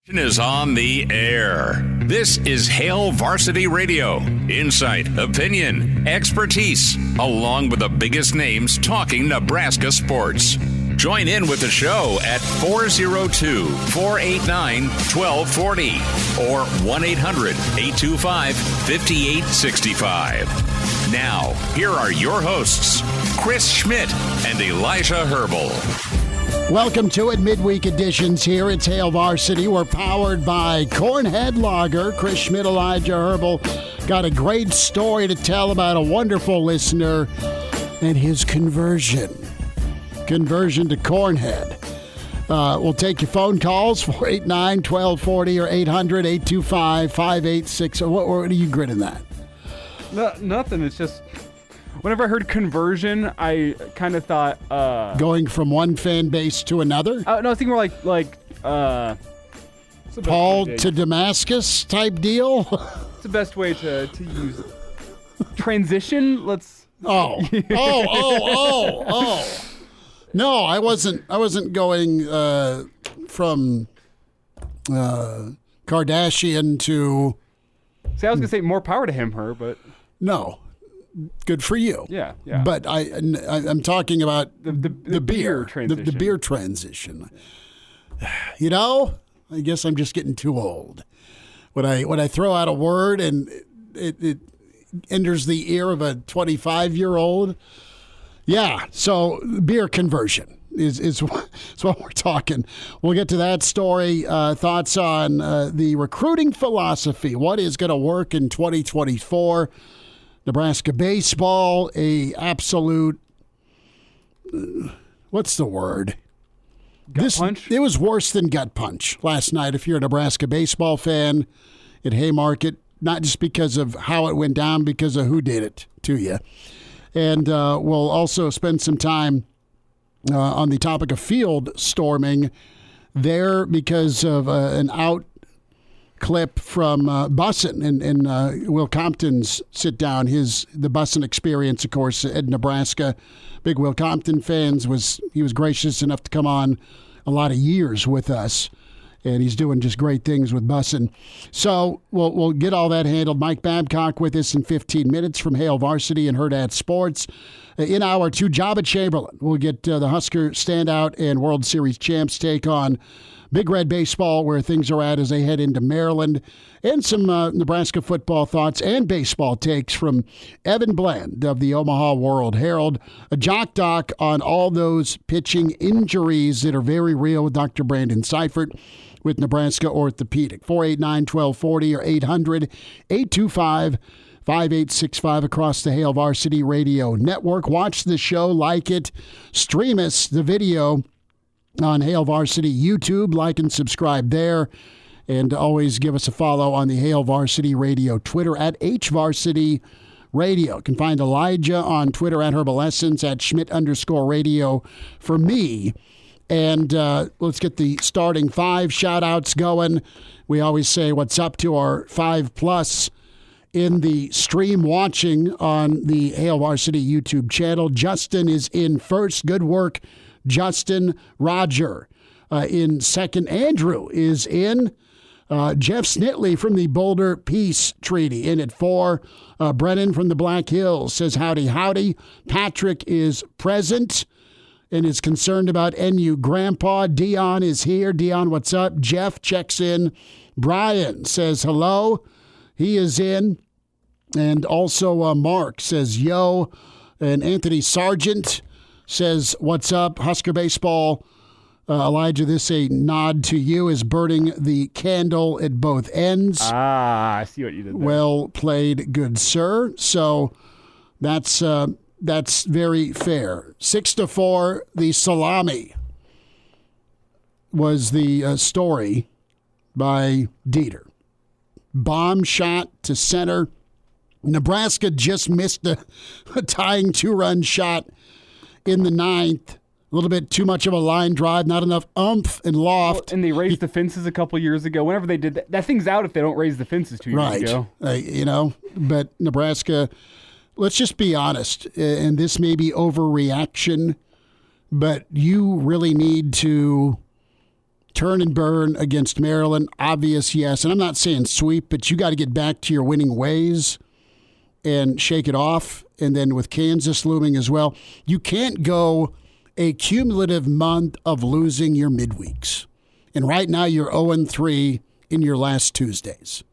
Is on the air. This is Hail Varsity Radio. Insight, opinion, expertise, along with the biggest names talking Nebraska sports. Join in with the show at 402-489-1240 or 1-800-825-5865. Now, here are your hosts, Chris Schmidt and Elijah Herbel. Welcome to it, midweek editions here. It's Hail Varsity. We're powered by Cornhead Lager. Chris Schmidt, Elijah Herbel got a great story to tell about a wonderful listener and his conversion to Cornhead. We'll take your phone calls, 489-1240 or 800-825-5860. What are you grinning at? No, nothing. It's just... Whenever I heard conversion, I kind of thought... going from one fan base to another? No, I was thinking more like Paul to Damascus type deal? It's the best way to use it. Transition? Let's... Oh. No, I wasn't going from Kardashian to... See, I was going to say more power to him, but... No. Good for you. Yeah. But I'm talking about the beer transition. The beer transition. You know, I guess I'm just getting too old. When I throw out a word and it enters the ear of a 25-year-old. Yeah, so beer conversion is what we're talking. We'll get to that story. Thoughts on the recruiting philosophy. What is going to work in 2024? Nebraska baseball, a absolute, what's the word? Gut punch? It was worse than gut punch last night if you're a Nebraska baseball fan at Haymarket, not just because of how it went down, because of who did it to you. And we'll also spend some time on the topic of field storming there because of an out clip from Bussin and Will Compton's sit down, the Bussin experience, of course, at Nebraska. Big Will Compton fans. He was gracious enough to come on a lot of years with us, and he's doing just great things with Bussin. So we'll get all that handled. Mike Babcock with us in 15 minutes from Hail Varsity and Hurrdat Sports. In hour two, Joba Chamberlain. We'll get the Husker standout and World Series champs take on Big Red Baseball, where things are at as they head into Maryland, and some Nebraska football thoughts and baseball takes from Evan Bland of the Omaha World-Herald. A Jock Doc on all those pitching injuries that are very real with Dr. Brandon Seifert with Nebraska Orthopedic. 489-1240 or 800-825-5865 across the Hail Varsity Radio Network. Watch the show, like it, stream us, the video on Hail Varsity YouTube. Like and subscribe there. And always give us a follow on the Hail Varsity Radio Twitter at HVarsity Radio. You can find Elijah on Twitter at Herbalessence, at Schmidt_radio for me. And let's get the starting five shout-outs going. We always say what's up to our 5+ in the stream watching on the Hail Varsity YouTube channel. Justin is in first. Good work, Justin. Roger in second. Andrew is in. Jeff Snitley from the Boulder Peace Treaty in at 4. Brennan from the Black Hills says howdy, howdy. Patrick is present and is concerned about NU Grandpa. Deion is here. Deion, what's up? Jeff checks in. Brian says hello. He is in. And also Mark says yo. And Anthony Sargent says, what's up? Husker Baseball. Elijah, this a nod to you, is burning the candle at both ends. I see what you did there. Well played, good sir. So that's very fair. 6-4, the salami was the story by Dieter. Bomb shot to center. Nebraska just missed a tying 2-run shot in the 9th. A little bit too much of a line drive, not enough oomph and loft. Well, and they raised the fences a couple years ago. Whenever they did that thing's out if they don't raise the fences 2 years ago. Right. But Nebraska, let's just be honest, and this may be overreaction, but you really need to turn and burn against Maryland. Obvious, yes. And I'm not saying sweep, but you got to get back to your winning ways and shake it off. And then with Kansas looming as well, you can't go a cumulative month of losing your midweeks. And right now you're 0-3 in your last Tuesdays.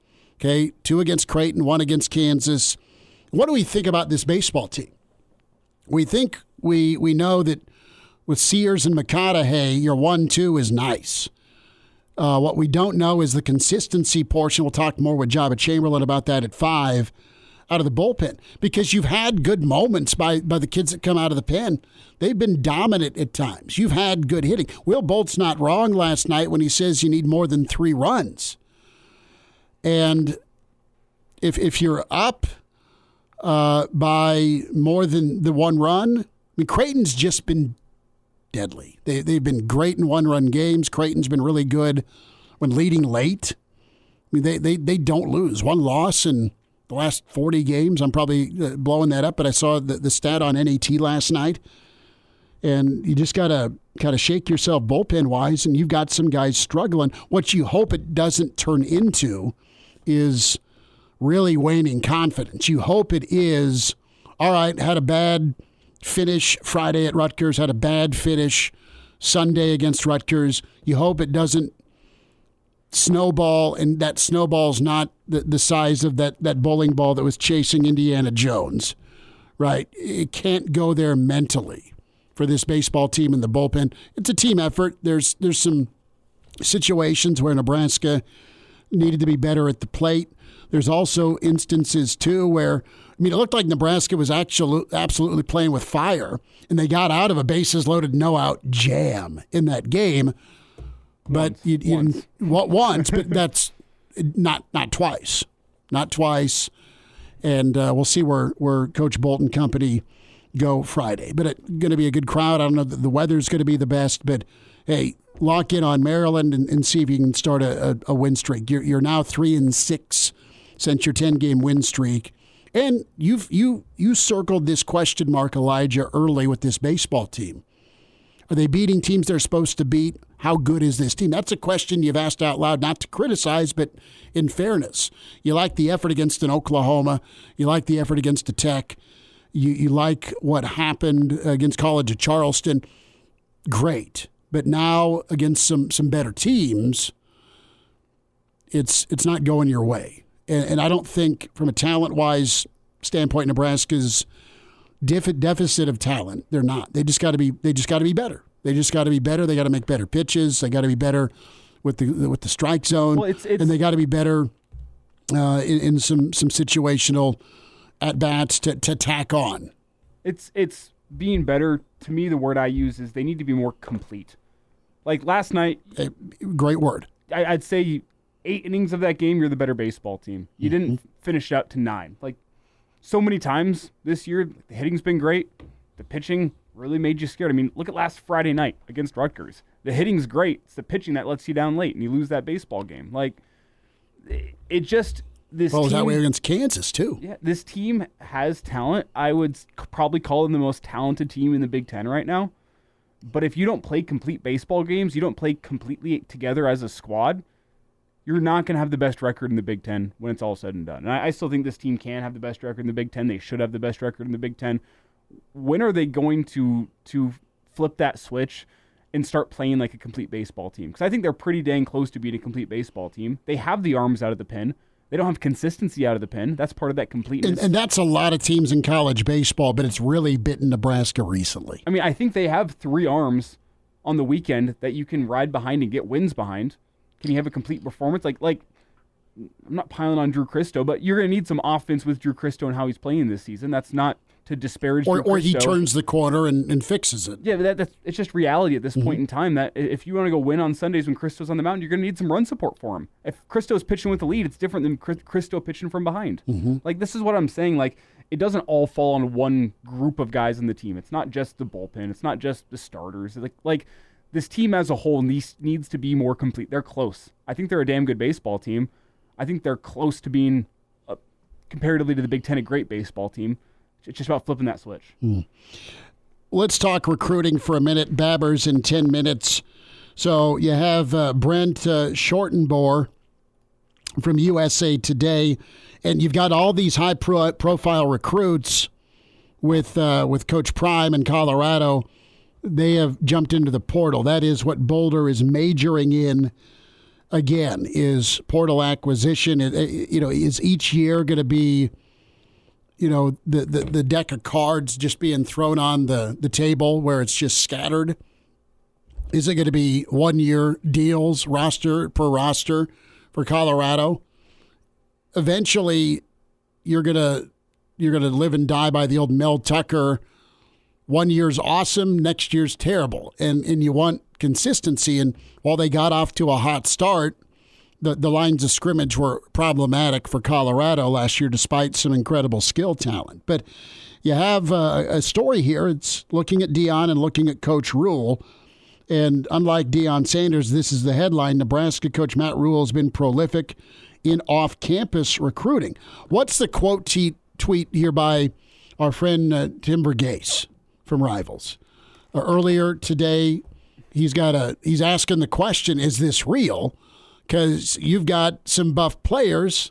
Okay, 2 against Creighton, 1 against Kansas. What do we think about this baseball team? We think we know that with Sears and McConaughey, your 1-2 is nice. What we don't know is the consistency portion. We'll talk more with Joba Chamberlain about that at 5 out of the bullpen, because you've had good moments by the kids that come out of the pen. They've been dominant at times. You've had good hitting. Will Bolt's not wrong last night when he says you need more than 3 runs. And if you're up by more than the 1 run, I mean, Creighton's just been deadly. They've been great in 1-run games. Creighton's been really good when leading late. I mean, they don't lose. 1 loss in the last 40 games. I'm probably blowing that up, but I saw the stat on NAT last night. And you just got to kind of shake yourself bullpen-wise, and you've got some guys struggling. What you hope it doesn't turn into is really waning confidence. You hope it is, all right, had a bad finish Friday at Rutgers, had a bad finish Sunday against Rutgers. You hope it doesn't snowball, and that snowball's not the size of that bowling ball that was chasing Indiana Jones, right? It can't go there mentally for this baseball team in the bullpen. It's a team effort. There's some situations where Nebraska needed to be better at the plate. There's also instances, too, where, I mean, it looked like Nebraska was absolutely playing with fire, and they got out of a bases-loaded no-out jam in that game. But once, but that's not twice. Not twice. And we'll see where Coach Bolt and company go Friday. But it's going to be a good crowd. I don't know that the weather's going to be the best, but, hey, lock in on Maryland and see if you can start a win streak. You're now 3-6 since your 10-game win streak. And you circled this question mark, Elijah, early with this baseball team. Are they beating teams they're supposed to beat? How good is this team? That's a question you've asked out loud, not to criticize, but in fairness. You like the effort against an Oklahoma. You like the effort against a Tech. You like what happened against College of Charleston. Great. But now against some better teams, it's not going your way. And I don't think from a talent-wise standpoint, Nebraska's deficit of talent. They're not. They just got to be better. They just got to be better. They got to make better pitches. They got to be better with the strike zone. Well, and they got to be better in some situational at bats to tack on. It's being better. To me, the word I use is they need to be more complete. Like last night, great word. I'd say 8 innings of that game, you're the better baseball team. You didn't finish it out to 9. Like so many times this year, the hitting's been great. The pitching really made you scared. I mean, look at last Friday night against Rutgers. The hitting's great. It's the pitching that lets you down late, and you lose that baseball game. Like, it just this. Well, team, was that way against Kansas too? Yeah, this team has talent. I would probably call them the most talented team in the Big Ten right now. But if you don't play complete baseball games, you don't play completely together as a squad, you're not going to have the best record in the Big Ten when it's all said and done. And I still think this team can have the best record in the Big Ten. They should have the best record in the Big Ten. When are they going to flip that switch and start playing like a complete baseball team? Because I think they're pretty dang close to being a complete baseball team. They have the arms out of the pen. They don't have consistency out of the pen. That's part of that completeness. And that's a lot of teams in college baseball, but it's really bitten Nebraska recently. I mean, I think they have 3 arms on the weekend that you can ride behind and get wins behind. Can you have a complete performance? Like I'm not piling on Drew Christo, but you're going to need some offense with Drew Christo and how he's playing this season. That's not to disparage Drew Christo. Or he turns the corner and fixes it. Yeah, but it's just reality at this point in time that if you want to go win on Sundays when Christo's on the mound, you're going to need some run support for him. If Christo's pitching with the lead, it's different than Christo pitching from behind. Like, this is what I'm saying. Like, it doesn't all fall on one group of guys in the team. It's not just the bullpen. It's not just the starters. Like this team as a whole needs to be more complete. They're close. I think they're a damn good baseball team. I think they're close to being, comparatively to the Big Ten, a great baseball team. It's just about flipping that switch. Let's talk recruiting for a minute. Babbers in 10 minutes. So you have Brent Shortenboer from USA Today, and you've got all these high-profile recruits with Coach Prime in Colorado. They have jumped into the portal. That is what Boulder is majoring in. Again, is portal acquisition. Is each year going to be, the deck of cards just being thrown on the table where it's just scattered? Is it going to be 1-year deals, roster per roster for Colorado? Eventually, you're gonna live and die by the old Mel Tucker. 1 year's awesome, next year's terrible, and you want consistency. And while they got off to a hot start, the lines of scrimmage were problematic for Colorado last year, despite some incredible skill talent. But you have a story here. It's looking at Deion and looking at Coach Rhule. And unlike Deion Sanders, this is the headline: Nebraska coach Matt Rhule has been prolific in off-campus recruiting. What's the quote tweet here by our friend Tim Bergase from Rivals? Earlier today, he's asking the question, is this real? Because you've got some buff players,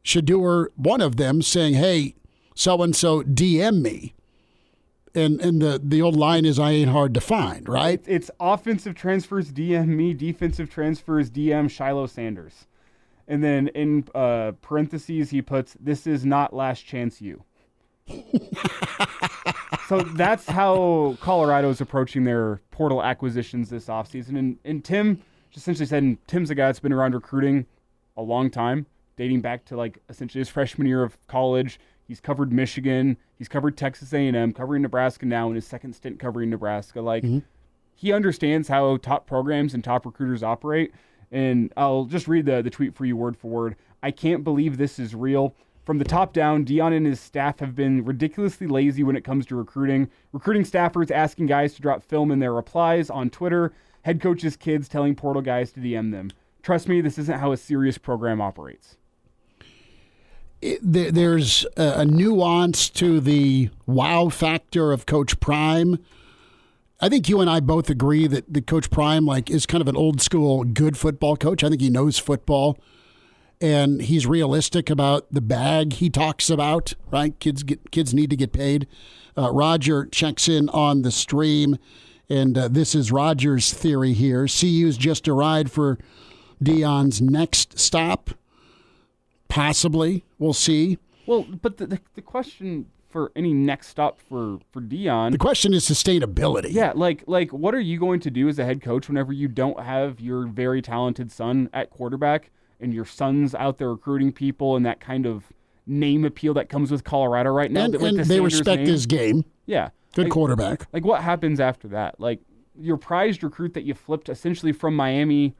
Shedeur, one of them, saying, hey, so-and-so DM me. And the old line is, I ain't hard to find, right? It's offensive transfers DM me, defensive transfers DM Shiloh Sanders. And then in parentheses, he puts, this is not last chance you. So that's how Colorado is approaching their portal acquisitions this offseason. And Tim just essentially said, and Tim's a guy that's been around recruiting a long time, dating back to essentially his freshman year of college. He's covered Michigan. He's covered Texas A&M, covering Nebraska now in his second stint covering Nebraska. He understands how top programs and top recruiters operate. And I'll just read the tweet for you word for word. I can't believe this is real. From the top down, Deion and his staff have been ridiculously lazy when it comes to recruiting. Recruiting staffers asking guys to drop film in their replies on Twitter. Head coaches' kids telling portal guys to DM them. Trust me, this isn't how a serious program operates. There's a nuance to the wow factor of Coach Prime. I think you and I both agree that the Coach Prime is kind of an old school good football coach. I think he knows football, and he's realistic about the bag he talks about, right? Kids need to get paid. Roger checks in on the stream, and this is Roger's theory here. CU's just a ride for Deion's next stop. Possibly. We'll see. Well, but the question for any next stop for Deion... The question is sustainability. Yeah, like what are you going to do as a head coach whenever you don't have your very talented son at quarterback and your son's out there recruiting people and that kind of name appeal that comes with Colorado right now? And they respect his game. Yeah. Good quarterback. What happens after that? Your prized recruit that you flipped essentially from Miami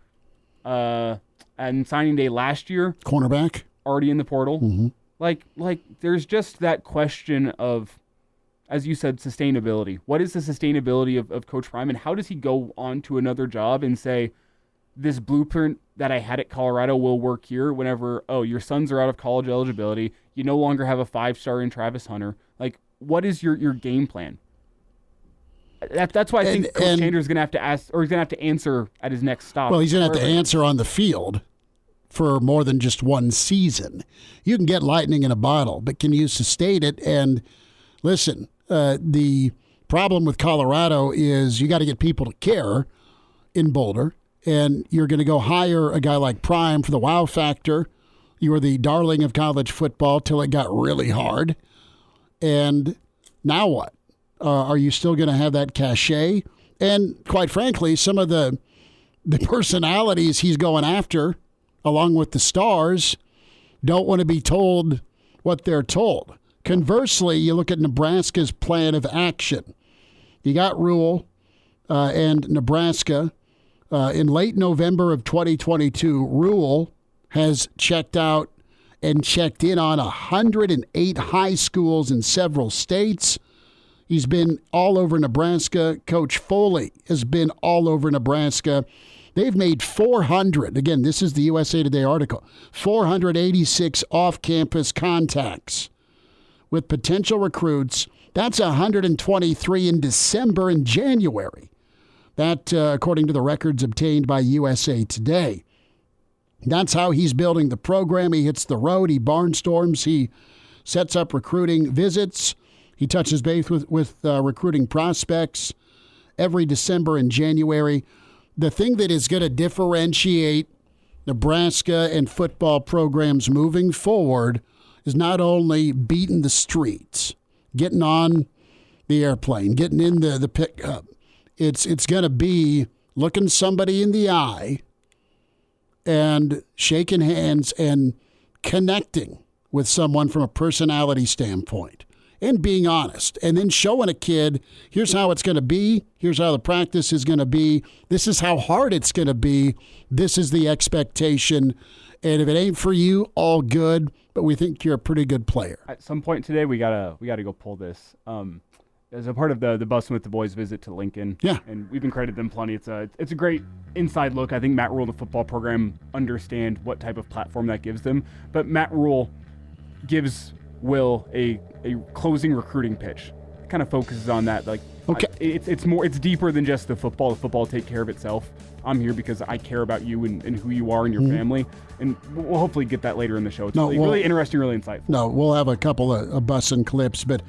and signing day last year. Cornerback. Already in the portal. Mm-hmm. There's just that question of, as you said, sustainability. What is the sustainability of Coach Prime, and how does he go on to another job and say, this blueprint that I had at Colorado will work here whenever, your sons are out of college eligibility, you no longer have a 5-star in Travis Hunter. What is your game plan? That's why I think Coach Chandler is going to have to ask, or he's going to have to answer at his next stop. Well, he's going to have to answer on the field for more than just one season. You can get lightning in a bottle, but can you sustain it? And listen, the problem with Colorado is you got to get people to care in Boulder, and you're going to go hire a guy like Prime for the wow factor. You were the darling of college football till it got really hard. And now what? Are you still going to have that cachet? And quite frankly, some of the personalities he's going after, along with the stars, don't want to be told what they're told. Conversely, you look at Nebraska's plan of action. You got Rhule and Nebraska. In late November of 2022, Rhule has checked out and checked in on 108 high schools in several states. He's been all over Nebraska. Coach Foley has been all over Nebraska. They've made 400, again, this is the USA Today article, 486 off-campus contacts with potential recruits. That's 123 in December and January. That, according to the records obtained by USA Today. That's how he's building the program. He hits the road. He barnstorms. He sets up recruiting visits. He touches base with recruiting prospects every December and January. The thing that is going to differentiate Nebraska and football programs moving forward is not only beating the streets, getting on the airplane, getting in the pickup. It's going to be looking somebody in the eye and shaking hands and connecting with someone from a personality standpoint and being honest, and then showing a kid, here's how it's going to be, here's how the practice is going to be, this is how hard it's going to be, this is the expectation, and if it ain't for you, all good, but we think you're a pretty good player. At some point today, we gotta go pull this. As a part of the Bussin' with the Boys visit to Lincoln, yeah, and we've been credited them plenty. It's a great inside look. I think Matt Rhule and the football program understand what type of platform that gives them, but Matt Rhule gives Will a closing recruiting pitch. It kind of focuses on that. Like, okay, it's deeper than just the football. The football will take care of itself. I'm here because I care about you and who you are and your family, and we'll hopefully get that later in the show. It's really interesting, really insightful. No, we'll have a couple of Bussin' clips, but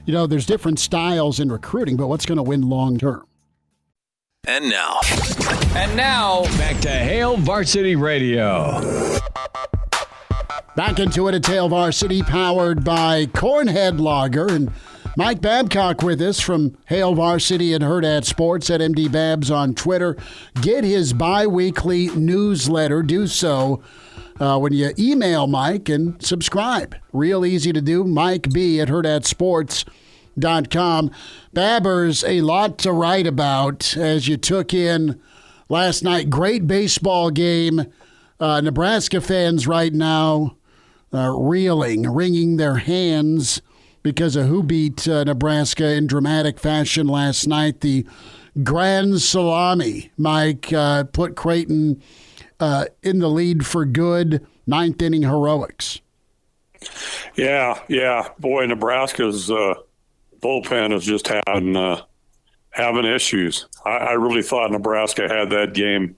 there's different styles in recruiting, but what's going to win long term? And now, back to Hail Varsity Radio. Back into it at Hail Varsity, powered by Cornhead Lager. And Mike Babcock with us from Hail Varsity and Hurrdat Sports at MD Babs on Twitter. Get his bi-weekly newsletter. Do so when you email Mike and subscribe. Real easy to do. Mike B at hurrdatsports.com. Babbers, a lot to write about as you took in last night. Great baseball game. Nebraska fans right now wringing their hands because of who beat Nebraska in dramatic fashion last night. The grand salami, Mike, put Creighton in the lead for good. Ninth inning heroics. Yeah. Boy, Nebraska's bullpen is just having issues. I really thought Nebraska had that game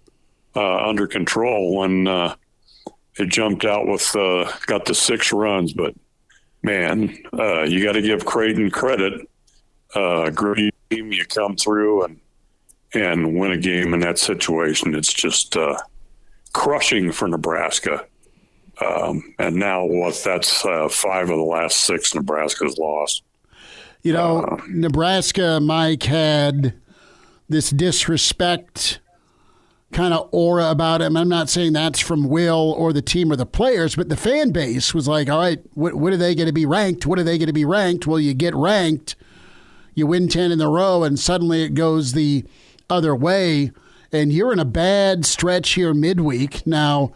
under control when it jumped out with got the 6 runs. But man, you got to give Creighton credit. Great team, you come through and win a game in that situation. It's just crushing for Nebraska. And now that's 5 of the last 6 Nebraska's lost. Nebraska, Mike, had this disrespect kind of aura about him. I'm not saying that's from Will or the team or the players, but the fan base was like, all right, what are they going to be ranked? What are they going to be ranked? Well, you get ranked, you win 10 in a row, and suddenly it goes the other way, and you're in a bad stretch here midweek. Now,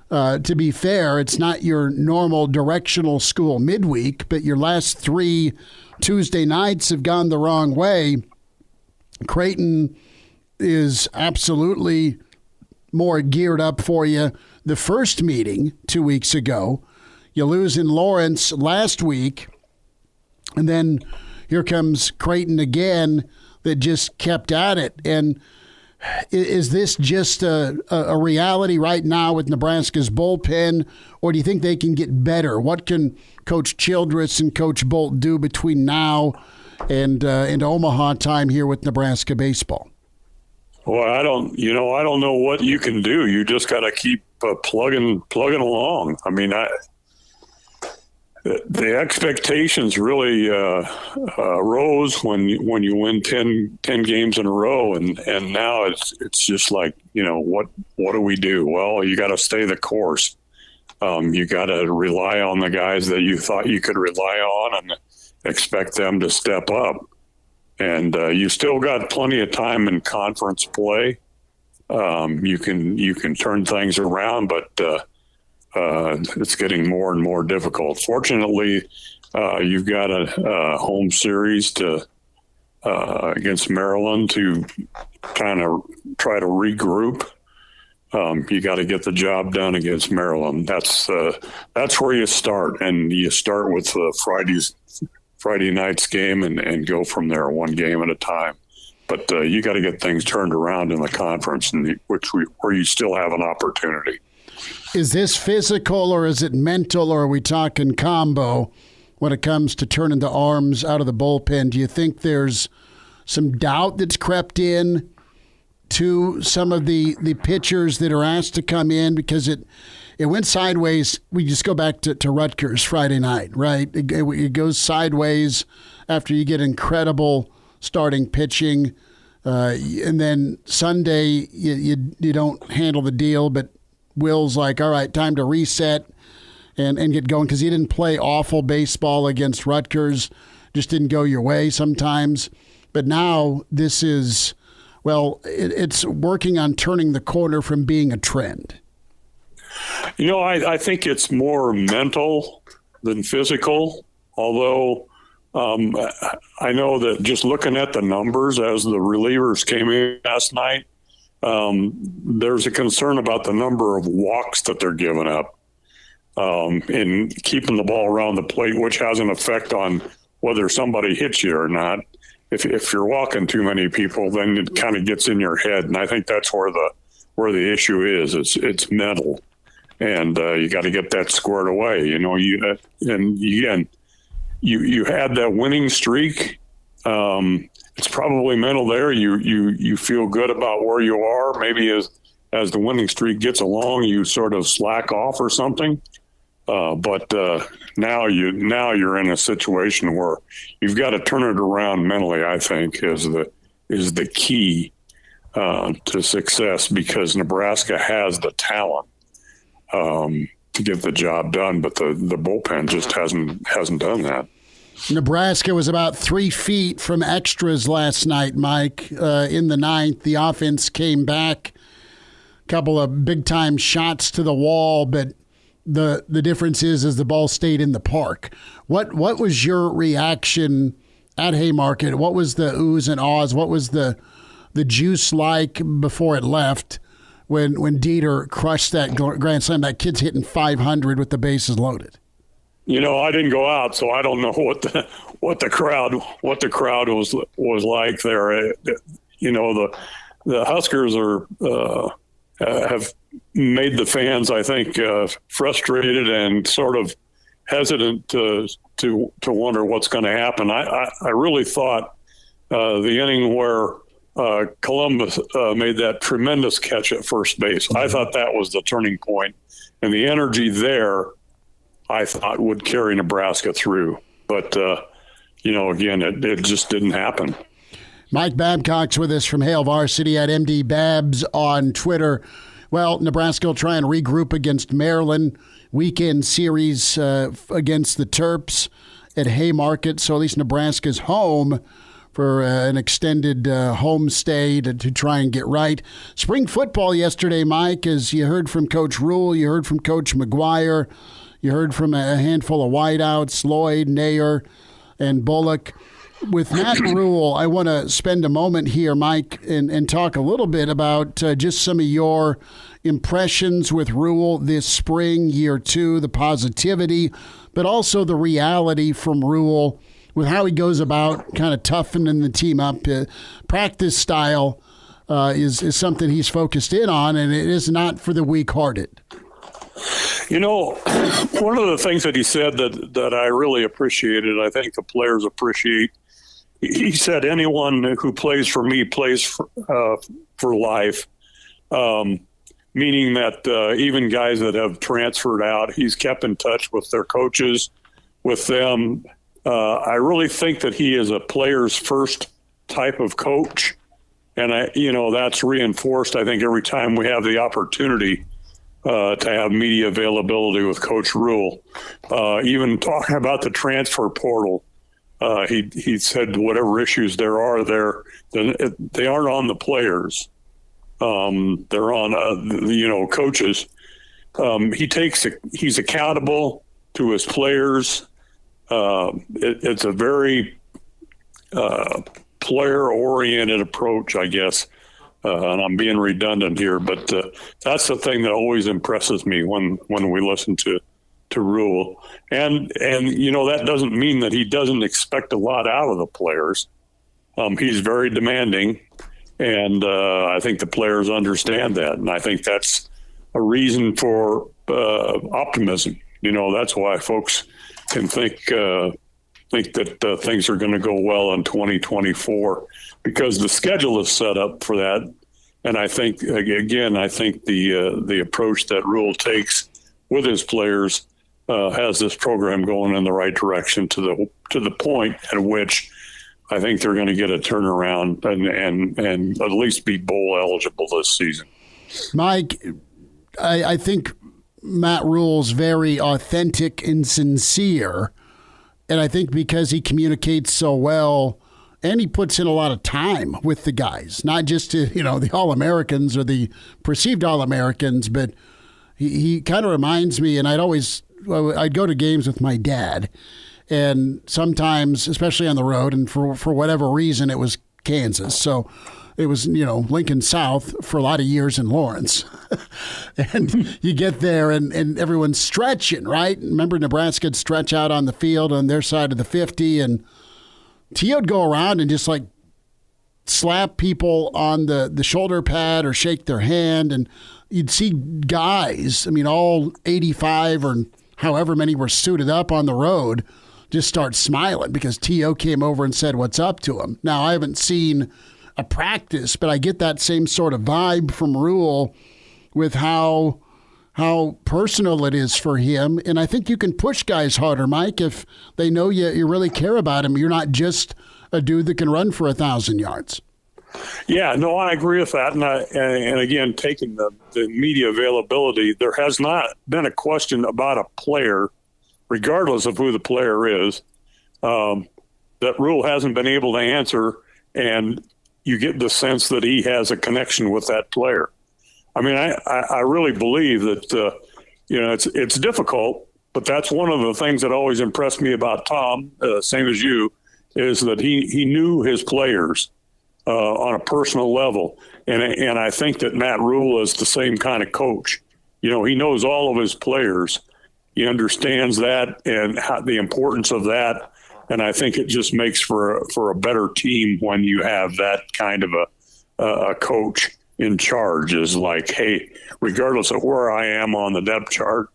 to be fair, it's not your normal directional school midweek, but your last 3 Tuesday nights have gone the wrong way. Creighton is absolutely more geared up for you. The first meeting 2 weeks ago, you lose in Lawrence last week, and then here comes Creighton again that just kept at it. And is this just a reality right now with Nebraska's bullpen, or do you think they can get better? What can Coach Childress and Coach Bolt do between now and Omaha time here with Nebraska baseball? Well, I don't know what you can do. You just got to keep plugging along. I mean, the expectations really rose when you win 10 games in a row, and now it's just like, what do we do? Well, you got to stay the course. You got to rely on the guys that you thought you could rely on and expect them to step up. And you still got plenty of time in conference play. You can turn things around, but it's getting more and more difficult. Fortunately, you've got a home series against Maryland to kind of try to regroup. You got to get the job done against Maryland. That's where you start, and you start with Friday night's game and go from there, one game at a time. But you got to get things turned around in the conference, where you still have an opportunity. Is this physical or is it mental, or are we talking combo when it comes to turning the arms out of the bullpen? Do you think there's some doubt that's crept in to some of the pitchers that are asked to come in because it went sideways? We just go back to Rutgers Friday night, right? It goes sideways after you get incredible starting pitching, and then Sunday you don't handle the deal, but Will's like, all right, time to reset and get going, because he didn't play awful baseball against Rutgers, just didn't go your way sometimes. But now this is, well, it's working on turning the corner from being a trend. I think it's more mental than physical, although I know that just looking at the numbers as the relievers came in last night, there's a concern about the number of walks that they're giving up in keeping the ball around the plate, which has an effect on whether somebody hits you or not. If you're walking too many people, then it kind of gets in your head, and I think that's where the issue is. It's mental, and you got to get that squared away. You had that winning streak. It's probably mental there. You feel good about where you are. Maybe as the winning streak gets along, you sort of slack off or something. But now you're in a situation where you've got to turn it around mentally, I think, is the key to success, because Nebraska has the talent to get the job done, but the bullpen just hasn't done that. Nebraska was about 3 feet from extras last night, Mike. In the ninth, the offense came back, a couple of big-time shots to the wall, but the difference is the ball stayed in the park. What was your reaction at Haymarket? What was the oohs and ahs? What was the juice like before it left when Dieter crushed that grand slam? That kid's hitting 500 with the bases loaded. I didn't go out, so I don't know what the crowd was like there. The Huskers have made the fans, I think, frustrated and sort of hesitant to wonder what's going to happen. I really thought the inning where Columbus made that tremendous catch at first base, I thought that was the turning point, and the energy there, I thought, would carry Nebraska through. But, again, it just didn't happen. Mike Babcock's with us from Hale Varsity at MD Babs on Twitter. Well, Nebraska will try and regroup against Maryland. Weekend series against the Terps at Haymarket. So at least Nebraska's home for an extended home stay to try and get right. Spring football yesterday, Mike, as you heard from Coach Rhule, you heard from Coach McGuire, you heard from a handful of wideouts, Lloyd, Nair, and Bullock. With Matt Rhule, I want to spend a moment here, Mike, and talk a little bit about just some of your impressions with Rhule this spring, year two, the positivity, but also the reality from Rhule with how he goes about kind of toughening the team up. Practice style is something he's focused in on, and it is not for the weak-hearted. One of the things that he said that I really appreciated, I think the players appreciate, he said anyone who plays for me plays for life, meaning that even guys that have transferred out, he's kept in touch with their coaches, with them. I really think that he is a player's first type of coach, and that's reinforced, I think, every time we have the opportunity to have media availability with Coach Rhule. Even talking about the transfer portal, he said whatever issues there are there, they aren't on the players. They're on coaches. He's accountable to his players. It's a very player-oriented approach, I guess. And I'm being redundant here, but that's the thing that always impresses me when we listen to Rhule. And that doesn't mean that he doesn't expect a lot out of the players. He's very demanding, and I think the players understand that, and I think that's a reason for optimism. That's why folks can think that things are going to go well in 2024, because the schedule is set up for that. And I think, again, the approach that Rhule takes with his players has this program going in the right direction to the point at which I think they're going to get a turnaround and at least be bowl eligible this season. Mike, I think Matt Rhule's very authentic and sincere, and I think because he communicates so well and he puts in a lot of time with the guys, not just to, the All-Americans or the perceived All-Americans, but he kind of reminds me, and I'd go to games with my dad, and sometimes, especially on the road, and for whatever reason, it was Kansas. So it was, Lincoln South for a lot of years in Lawrence. And you get there and everyone's stretching, right? Remember, Nebraska'd stretch out on the field on their side of the 50, and T.O.'d go around and just slap people on the shoulder pad or shake their hand. And you'd see guys, all 85 or however many were suited up on the road, just start smiling because T.O. came over and said what's up to him. Now, I haven't seen a practice, but I get that same sort of vibe from Rhule with how personal it is for him. And I think you can push guys harder, Mike, if they know you really care about him. You're not just a dude that can run for 1,000 yards. Yeah, no, I agree with that. And again, taking the media availability, there has not been a question about a player, regardless of who the player is, that Rhule hasn't been able to answer, and you get the sense that he has a connection with that player. I really believe that, it's difficult, but that's one of the things that always impressed me about Tom, same as you, is that he knew his players on a personal level. And I think that Matt Rhule is the same kind of coach. He knows all of his players. He understands that and the importance of that. And I think it just makes for a better team when you have that kind of a coach in charge. Is like, hey, regardless of where I am on the depth chart,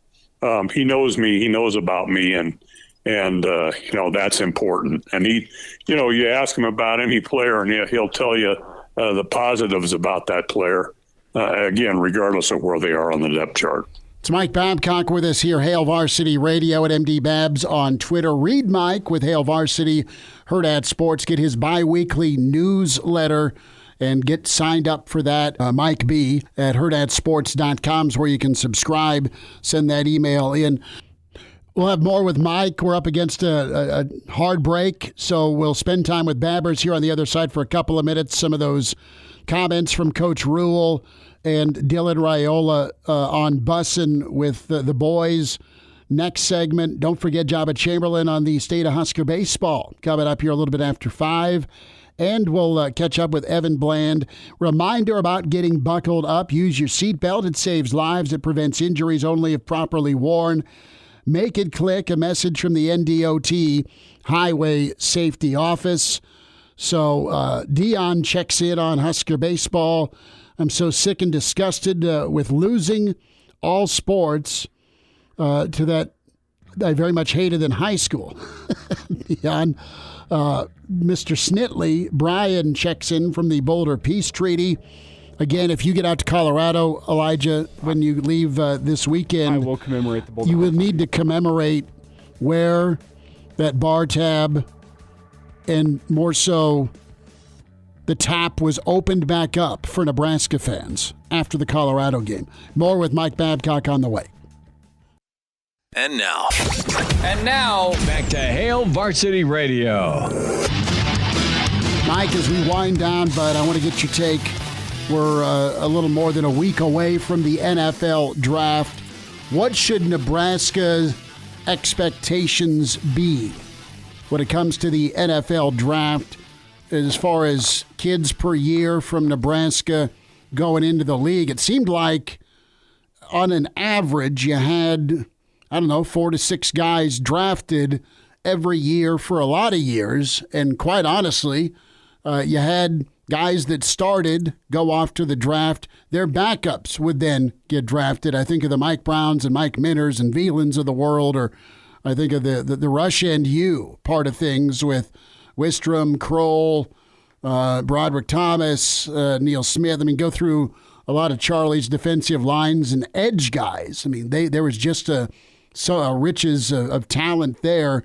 he knows me, he knows about me, and that's important. And you ask him about any player, and he'll tell you the positives about that player. Again, regardless of where they are on the depth chart. It's Mike Babcock with us here, Hail Varsity Radio at MD Babs on Twitter. Read Mike with Hail Varsity, Hurrdat Sports. Get his bi-weekly newsletter and get signed up for that. Mike B at hurrdatsports.com is where you can subscribe. Send that email in. We'll have more with Mike. We're up against a hard break, so we'll spend time with Babbers here on the other side for a couple of minutes. Some of those comments from Coach Rhule and Dylan Raiola on bussin' with the boys. Next segment, don't forget Joba Chamberlain on the state of Husker Baseball coming up here a little bit after 5. And we'll catch up with Evan Bland. Reminder about getting buckled up. Use your seatbelt. It saves lives. It prevents injuries only if properly worn. Make it click. A message from the NDOT Highway Safety Office. So Deion checks in on Husker Baseball. I'm so sick and disgusted with losing all sports to that I very much hated in high school. Deion, Mr. Snitley, Brian checks in from the Boulder Peace Treaty. Again, if you get out to Colorado, Elijah, when you leave this weekend, I will commemorate the Boulder. You will need to commemorate where that bar tab and more so the tap was opened back up for Nebraska fans after the Colorado game. More with Mike Babcock on the way. And now, back to Hail Varsity Radio. Mike, as we wind down, but I want to get your take. We're a little more than a week away from the NFL draft. What should Nebraska's expectations be when it comes to the NFL draft as far as kids per year from Nebraska going into the league? It seemed like on an average you had, 4 to 6 guys drafted every year for a lot of years. And quite honestly, you had guys that started go off to the draft. Their backups would then get drafted. I think of the Mike Browns and Mike Minners and Velens of the world, or I think of the Rush and You part of things with Wistrom, Kroll, Broderick Thomas, Neil Smith. I mean, go through a lot of Charlie's defensive lines and edge guys. I mean, there was just a riches of talent there.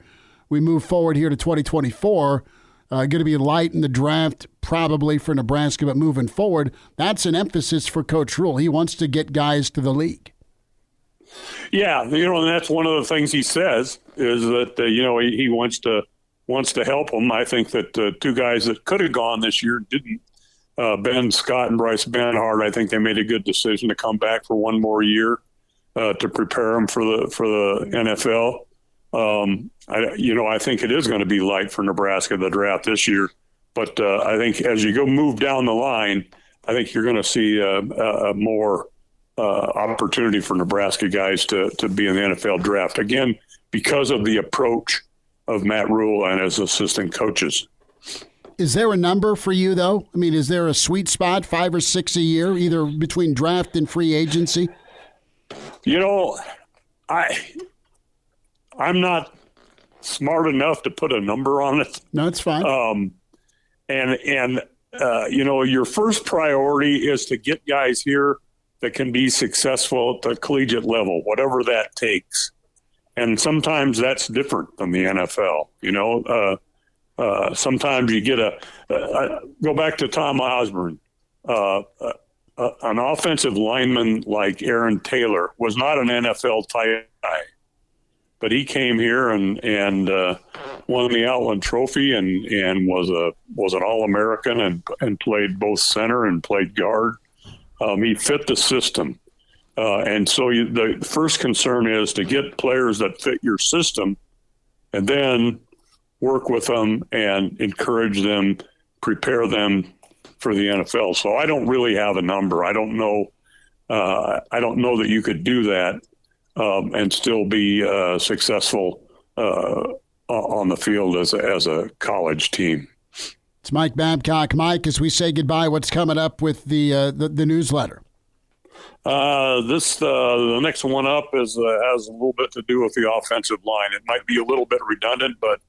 We move forward here to 2024. Going to be light in the draft probably for Nebraska, but moving forward, that's an emphasis for Coach Rhule. He wants to get guys to the league. Yeah, and that's one of the things he says is that he wants to help them. I think that two guys that could have gone this year didn't. Ben Scott and Bryce Benhart. I think they made a good decision to come back for one more year to prepare them for the NFL. I think it is going to be light for Nebraska, the draft this year. But I think as you move down the line, I think you're going to see a more opportunity for Nebraska guys to be in the NFL draft. Again, because of the approach of Matt Rhule and his assistant coaches. Is there a number for you, though? I mean, is there a sweet spot, 5 or 6 a year, either between draft and free agency? I'm not smart enough to put a number on it. No, it's fine. Your first priority is to get guys here that can be successful at the collegiate level, whatever that takes. And sometimes that's different than the NFL. Sometimes you get go back to Tom Osborne. An offensive lineman like Aaron Taylor was not an NFL type guy, but he came here and won the Outland Trophy and was an All-American and played both center and played guard. He fit the system. And so the first concern is to get players that fit your system and then work with them and encourage them, prepare them for the NFL. So I don't really have a number. I don't know that you could do that and still be successful on the field as a college team. It's Mike Babcock. Mike, as we say goodbye, what's coming up with the newsletter? The next one up has a little bit to do with the offensive line. It might be a little bit redundant, but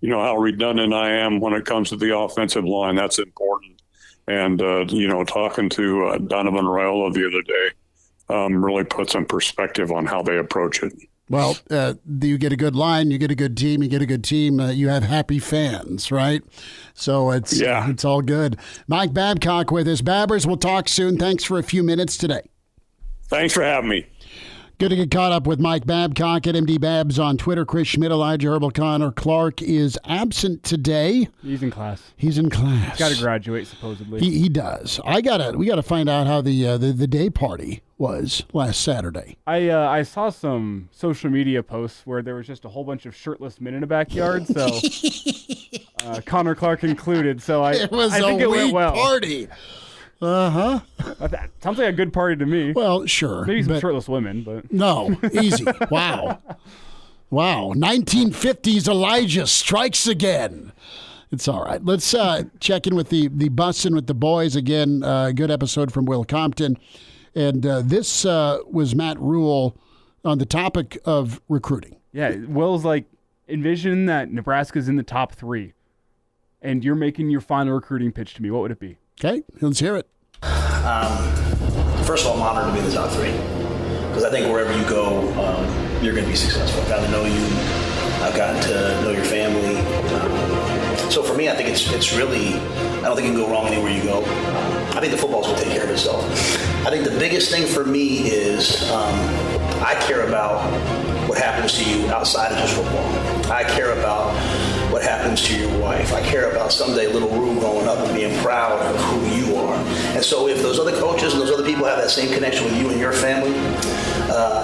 you know how redundant I am when it comes to the offensive line. That's important. And, talking to Donovan Rhule the other day really put some perspective on how they approach it. Well, you get a good line, you get a good team, you have happy fans, right? So it's all good. Mike Babcock with us. Babbers, we'll talk soon. Thanks for a few minutes today. Thanks for having me. Good to get caught up with Mike Babcock at MD Babs on Twitter. Chris Schmidt, Elijah Herbel, Connor Clark is absent today. He's in class. He's got to graduate, supposedly. He does. We got to find out how the day party was last Saturday. I saw some social media posts where there was just a whole bunch of shirtless men in a backyard. So Connor Clark included. So I think it went well. Party. Uh-huh. Sounds like a good party to me. Well, sure. Maybe some shirtless women, but... No, easy. Wow. 1950s Elijah strikes again. It's all right. Let's check in with the bussin' with the boys. Again, good episode from Will Compton. And this was Matt Rhule on the topic of recruiting. Yeah, Will's like, envision that Nebraska's in the top 3, and you're making your final recruiting pitch to me. What would it be? Okay, let's hear it. First of all, I'm honored to be in the top 3 because I think wherever you go, you're going to be successful. I've gotten to know you. I've gotten to know your family. So for me, I think it's really, I don't think you can go wrong anywhere you go. I think the footballs will take care of itself. I think the biggest thing for me is I care about what happens to you outside of just football. I care about what happens to your wife. I care about someday little Rhule growing up and being proud of who you are. And so if those other coaches and those other people have that same connection with you and your family,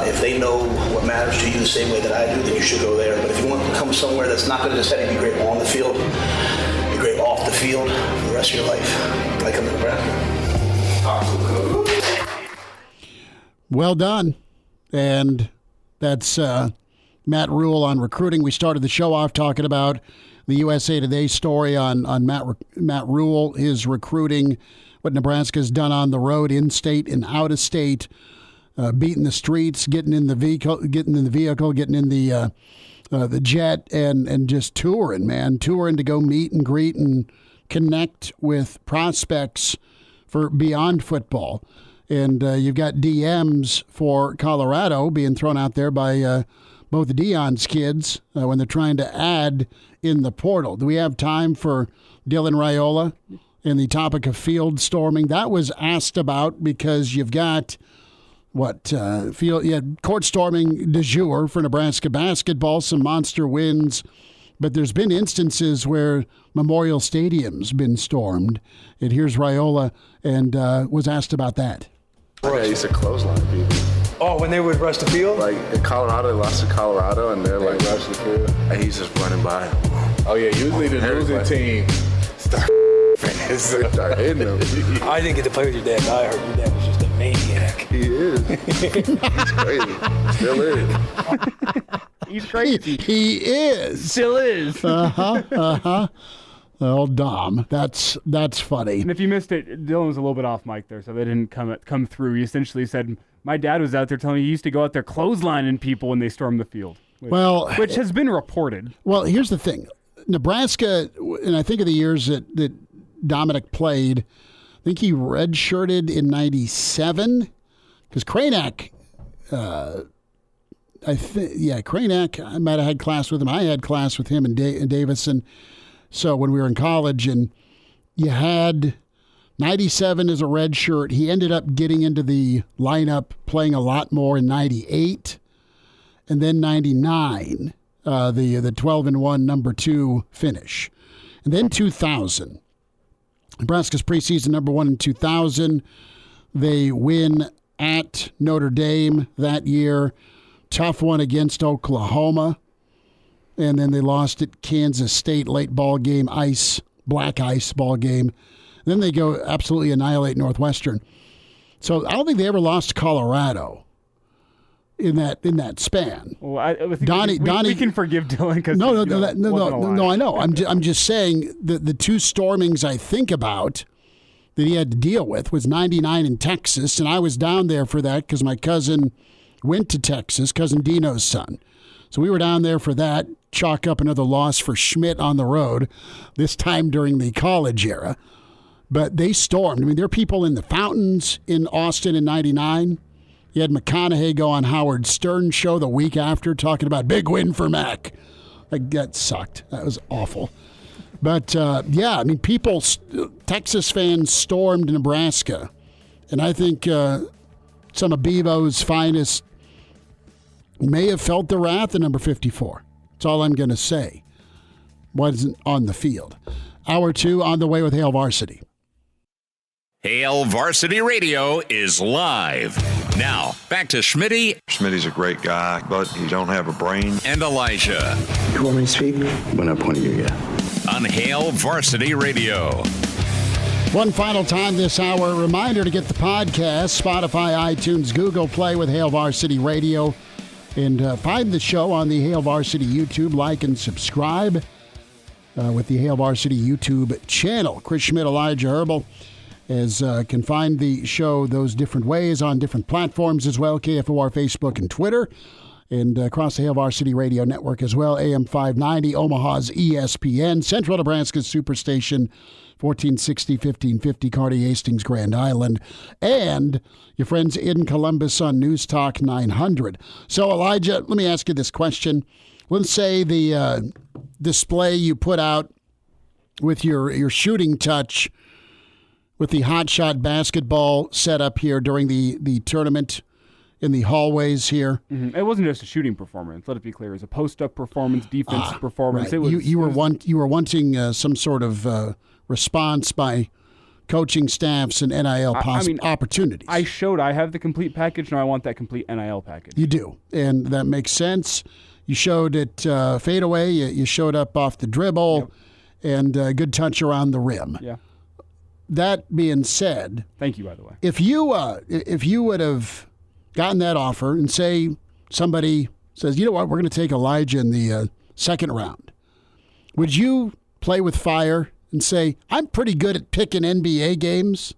if they know what matters to you the same way that I do, then you should go there. But if you want to come somewhere that's not going to just have you be great on the field, be great off the field for the rest of your life, like I'm in Nebraska. Well done. And that's Matt Rhule on recruiting. We started the show off talking about the USA Today story on Matt Rhule, his recruiting, what Nebraska's done on the road, in-state and out-of-state, beating the streets, getting in the vehicle, getting in the jet, and just touring, man, touring to go meet and greet and connect with prospects for beyond football. And you've got DMs for Colorado being thrown out there by both Deion's kids when they're trying to add in the portal. Do we have time for Dylan Raiola and the topic of field storming? That was asked about because you've got court storming du jour for Nebraska basketball, some monster wins, but there's been instances where Memorial Stadium's been stormed. And here's Raiola and was asked about that. Yeah, I used to clothesline people. Oh, when they would rush the field? Like in Colorado, they lost to Colorado, and they're like rushing the field. And he's just running by. Oh yeah, usually the losing team start hitting them. I didn't get to play with your dad. I heard your dad was just a maniac. He is. He's crazy. Still is. He's crazy. He is. Still is. Oh, Dom, that's funny. And if you missed it, Dylan was a little bit off mic there, so they didn't come through. He essentially said, my dad was out there telling me he used to go out there clotheslining people when they stormed the field. Which has been reported. Well, here's the thing. Nebraska, and I think of the years that Dominic played, I think he redshirted in 97, because Cranack, Cranack, I might have had class with him. I had class with him and Davison. So when we were in college, and you had 97 as a red shirt. He ended up getting into the lineup, playing a lot more in 98, and then 99, the 12-1 number 2 finish. And then 2000. Nebraska's preseason number 1 in 2000. They win at Notre Dame that year. Tough one against Oklahoma. And then they lost at Kansas State, late ball game, black ice ball game. Then they go absolutely annihilate Northwestern. So I don't think they ever lost to Colorado in that span. Well, I think we can forgive Dylan because no, I know. I'm just saying the two stormings I think about that he had to deal with was 99 in Texas, and I was down there for that because my cousin went to Texas, cousin Dino's son. So we were down there for that. Chalk up another loss for Schmidt on the road, this time during the college era. But they stormed. I mean, there are people in the fountains in Austin in 99. You had McConaughey go on Howard Stern's show the week after talking about big win for Mac. That sucked. That was awful. But, I mean, Texas fans stormed Nebraska. And I think some of Bevo's finest may have felt the wrath of number 54. That's all I'm going to say. Wasn't on the field. Hour 2 on the way with Hail Varsity. Hail Varsity Radio is live. Now, back to Schmitty. Schmitty's a great guy, but he don't have a brain. And Elijah. You want me to speak? When I point at you, yeah. On Hail Varsity Radio. One final time this hour, reminder to get the podcast, Spotify, iTunes, Google Play with Hail Varsity Radio. And find the show on the Hail Varsity YouTube. Like and subscribe with the Hail Varsity YouTube channel. Schmidt, Elijah Herbel can find the show those different ways on different platforms as well. KFOR, Facebook, and Twitter. And across the Hail Varsity Radio Network as well. AM 590, Omaha's ESPN. Central Nebraska's Superstation, 1460, 1550, Kearney, Hastings, Grand Island, and your friends in Columbus on News Talk 900. So, Elijah, let me ask you this question. Let's say the display you put out with your shooting touch with the hot shot basketball set up here during the tournament in the hallways here. Mm-hmm. It wasn't just a shooting performance. Let it be clear. It was a post-up performance, defensive performance. Right. You were wanting some sort of response by coaching staffs and NIL opportunities. I have the complete package. Now I want that complete NIL package. You do, and that makes sense. You showed it fadeaway. You showed up off the dribble, and good touch around the rim. Yeah. That being said, thank you, by the way. If you would have gotten that offer and say somebody says, you know what, we're going to take Elijah in the second round, Would you play with fire and say, I'm pretty good at picking NBA games?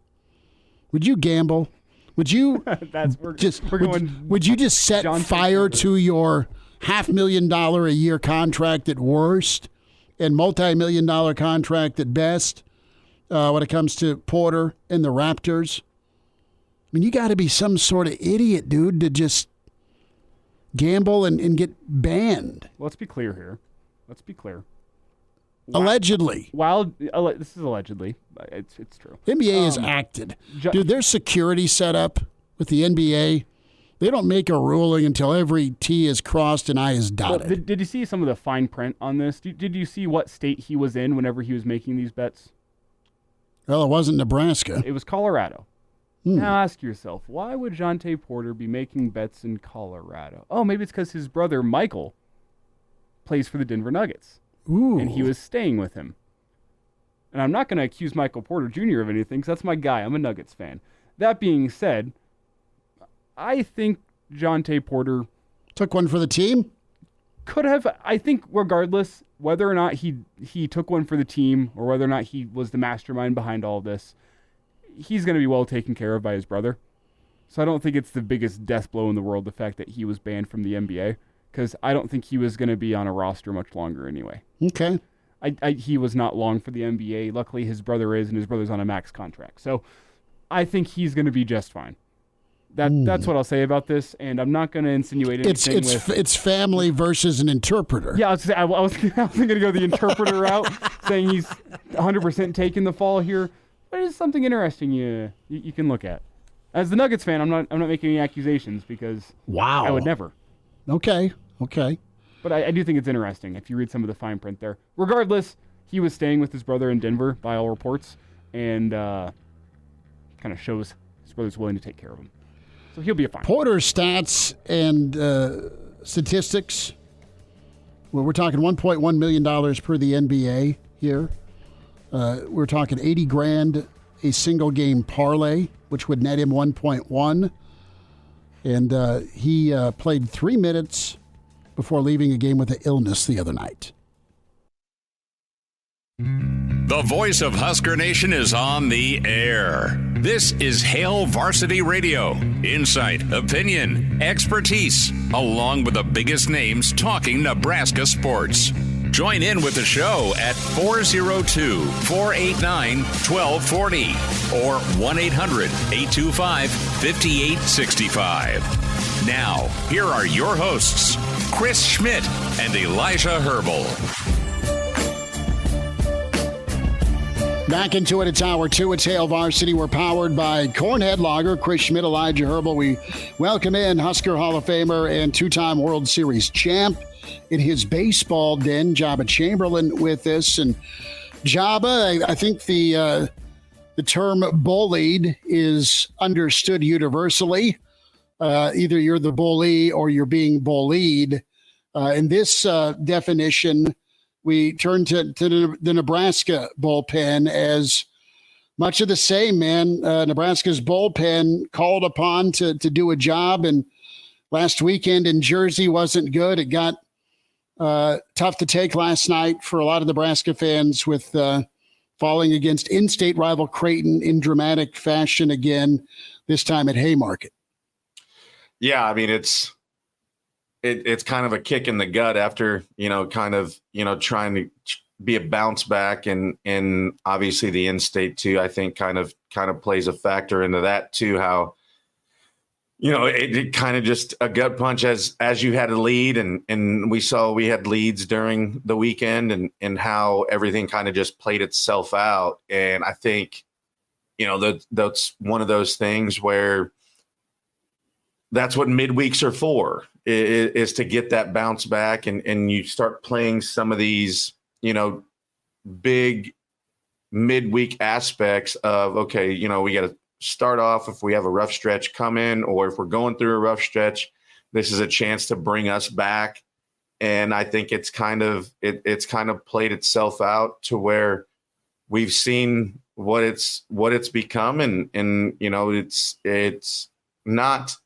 Would you gamble? Would you would you just set fire to your $500,000 a year contract at worst and multi-million-dollar contract at best when it comes to Porter and the Raptors? I mean, you got to be some sort of idiot, dude, to just gamble and get banned. Let's be clear here. Let's be clear. Allegedly. This is allegedly. It's true. NBA has acted. Dude, their security set up with the NBA, they don't make a ruling until every T is crossed and I is dotted. Well, did you see some of the fine print on this? Did you see what state he was in whenever he was making these bets? Well, it wasn't Nebraska. It was Colorado. Now ask yourself, why would Jontay Porter be making bets in Colorado? Oh, maybe it's because his brother, Michael, plays for the Denver Nuggets. Ooh. And he was staying with him. And I'm not going to accuse Michael Porter Jr. of anything because that's my guy. I'm a Nuggets fan. That being said, I think Jontay Porter took one for the team. Could have. I think regardless, whether or not he took one for the team or whether or not he was the mastermind behind all of this, he's going to be well taken care of by his brother. So I don't think it's the biggest death blow in the world, the fact that he was banned from the NBA, because I don't think he was going to be on a roster much longer anyway. Okay. He was not long for the NBA. Luckily, his brother is, and his brother's on a max contract. So I think he's going to be just fine. That's what I'll say about this, and I'm not going to insinuate anything. It's family versus an interpreter. Yeah, I was going to go the interpreter route, saying he's 100% taking the fall here. But it's something interesting you can look at. As the Nuggets fan, I'm not making any accusations because I would never. Okay. But I do think it's interesting if you read some of the fine print there. Regardless, he was staying with his brother in Denver by all reports, and kind of shows his brother's willing to take care of him. So he'll be fine. Porter's stats and statistics. Well, we're talking $1.1 million per the NBA here. We're talking $80,000 a single game parlay, which would net him 1.1. And he played 3 minutes before leaving a game with an illness the other night. The voice of Husker Nation is on the air. This is Hail Varsity Radio. Insight, opinion, expertise, along with the biggest names talking Nebraska sports. Join in with the show at 402-489-1240 or 1-800-825-5865. Now, here are your hosts, Chris Schmidt and Elijah Herbel. Back into it, it's Hour 2. It's Hail Varsity. We're powered by Cornhead Lager. Chris Schmidt, Elijah Herbel. We welcome in Husker Hall of Famer and two-time World Series champ in his baseball den, Joba Chamberlain, with us. And Joba, I think the term bullied is understood universally. Either you're the bully or you're being bullied. In this definition, we turn to the Nebraska bullpen as much of the same, man. Nebraska's bullpen called upon to do a job, and last weekend in Jersey wasn't good. It got tough to take last night for a lot of Nebraska fans with falling against in-state rival Creighton in dramatic fashion again, this time at Haymarket. Yeah, I mean, it's kind of a kick in the gut after, trying to be a bounce back, and obviously the in-state too, I think kind of plays a factor into that too, how, it kind of just a gut punch as you had a lead, and we had leads during the weekend, and how everything kind of just played itself out. And I think, that's one of those things where that's what midweeks are for, is to get that bounce back, and you start playing some of these, big midweek aspects of, okay, we got to start off if we have a rough stretch come in, or if we're going through a rough stretch, this is a chance to bring us back. And I think it's kind of played itself out to where we've seen what it's become, and it's not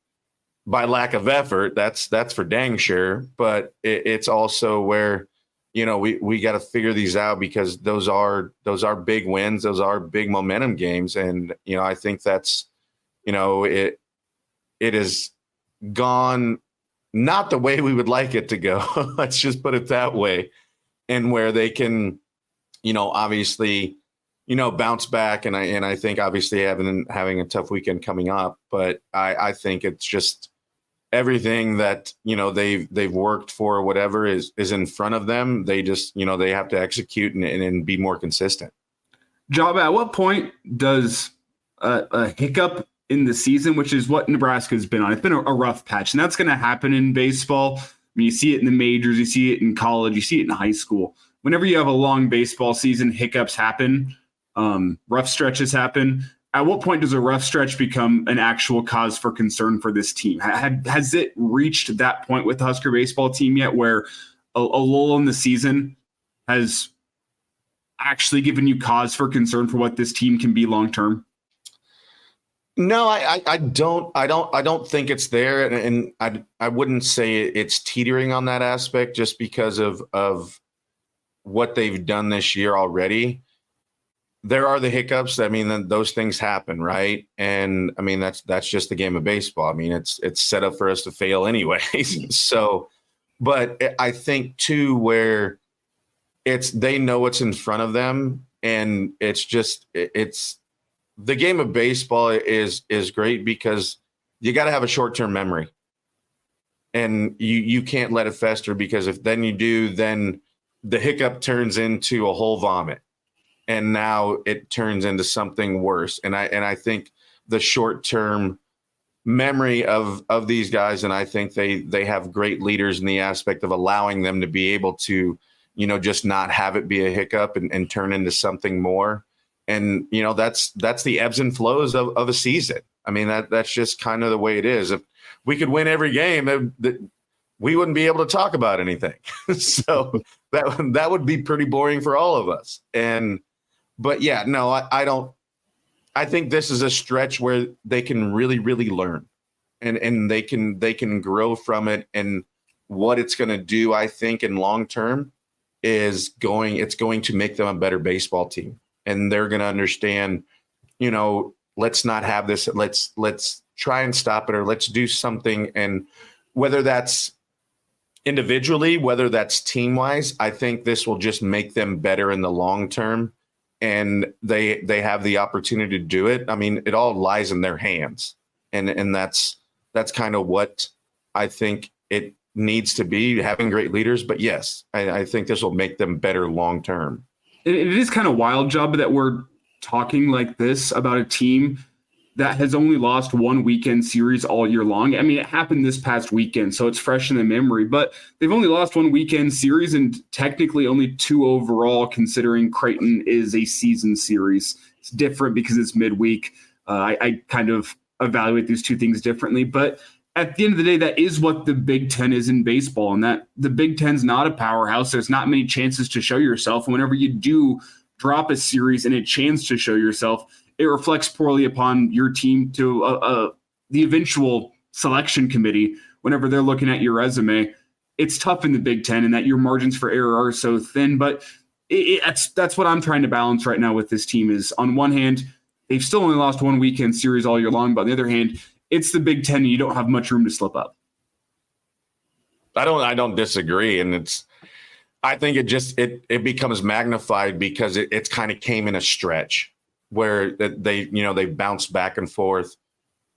by lack of effort, that's for dang sure, but it's also where we got to figure these out because those are big wins. Those are big momentum games. And, I think that's, it has gone not the way we would like it to go. Let's just put it that way. And where they can, obviously, bounce back. And I think obviously having a tough weekend coming up, but I think it's just everything that, they've worked for, whatever is in front of them. They just, they have to execute and be more consistent. Joba, at what point does a hiccup in the season, which is what Nebraska's been on, it's been a rough patch, and that's going to happen in baseball. I mean, you see it in the majors, you see it in college, you see it in high school. Whenever you have a long baseball season, hiccups happen, rough stretches happen. At what point does a rough stretch become an actual cause for concern for this team? Has it reached that point with the Husker baseball team yet where a lull in the season has actually given you cause for concern for what this team can be long term? No, I don't think it's there, and I wouldn't say it's teetering on that aspect just because of what they've done this year already. There are the hiccups. I mean, those things happen, right? And I mean, that's just the game of baseball. I mean, it's set up for us to fail anyways. So, but I think too, where they know what's in front of them, and it's the game of baseball is great because you got to have a short-term memory, and you can't let it fester, because if then you do, then the hiccup turns into a whole vomit. And now it turns into something worse. And I think the short-term memory of these guys, and I think they have great leaders in the aspect of allowing them to be able to, just not have it be a hiccup and turn into something more. And, that's the ebbs and flows of a season. I mean, that's just kind of the way it is. If we could win every game, we wouldn't be able to talk about anything. So that would be pretty boring for all of us. But yeah, no, I don't. I think this is a stretch where they can really, really learn, and they can grow from it. And what it's going to do, I think, in long term, it's going to make them a better baseball team, and they're going to understand. Let's not have this. Let's try and stop it, or let's do something. And whether that's individually, whether that's team wise, I think this will just make them better in the long term. And they have the opportunity to do it. I mean, it all lies in their hands. And that's kind of what I think it needs to be, having great leaders. But yes, I think this will make them better long term. It is kind of wild, Job, that we're talking like this about a team that has only lost one weekend series all year long. I mean, it happened this past weekend, so it's fresh in the memory, but they've only lost one weekend series and technically only 2 overall, considering Creighton is a season series. It's different because it's midweek. I kind of evaluate these two things differently, but at the end of the day, that is what the Big Ten is in baseball, and that the Big Ten's not a powerhouse. There's not many chances to show yourself. And whenever you do drop a series and a chance to show yourself, it reflects poorly upon your team to the eventual selection committee whenever they're looking at your resume. It's tough in the Big Ten, and that your margins for error are so thin. But that's what I'm trying to balance right now with this team is, on one hand, they've still only lost one weekend series all year long. But on the other hand, it's the Big Ten, and you don't have much room to slip up. I don't disagree. And I think it becomes magnified because it's kind of came in a stretch where they bounce back and forth,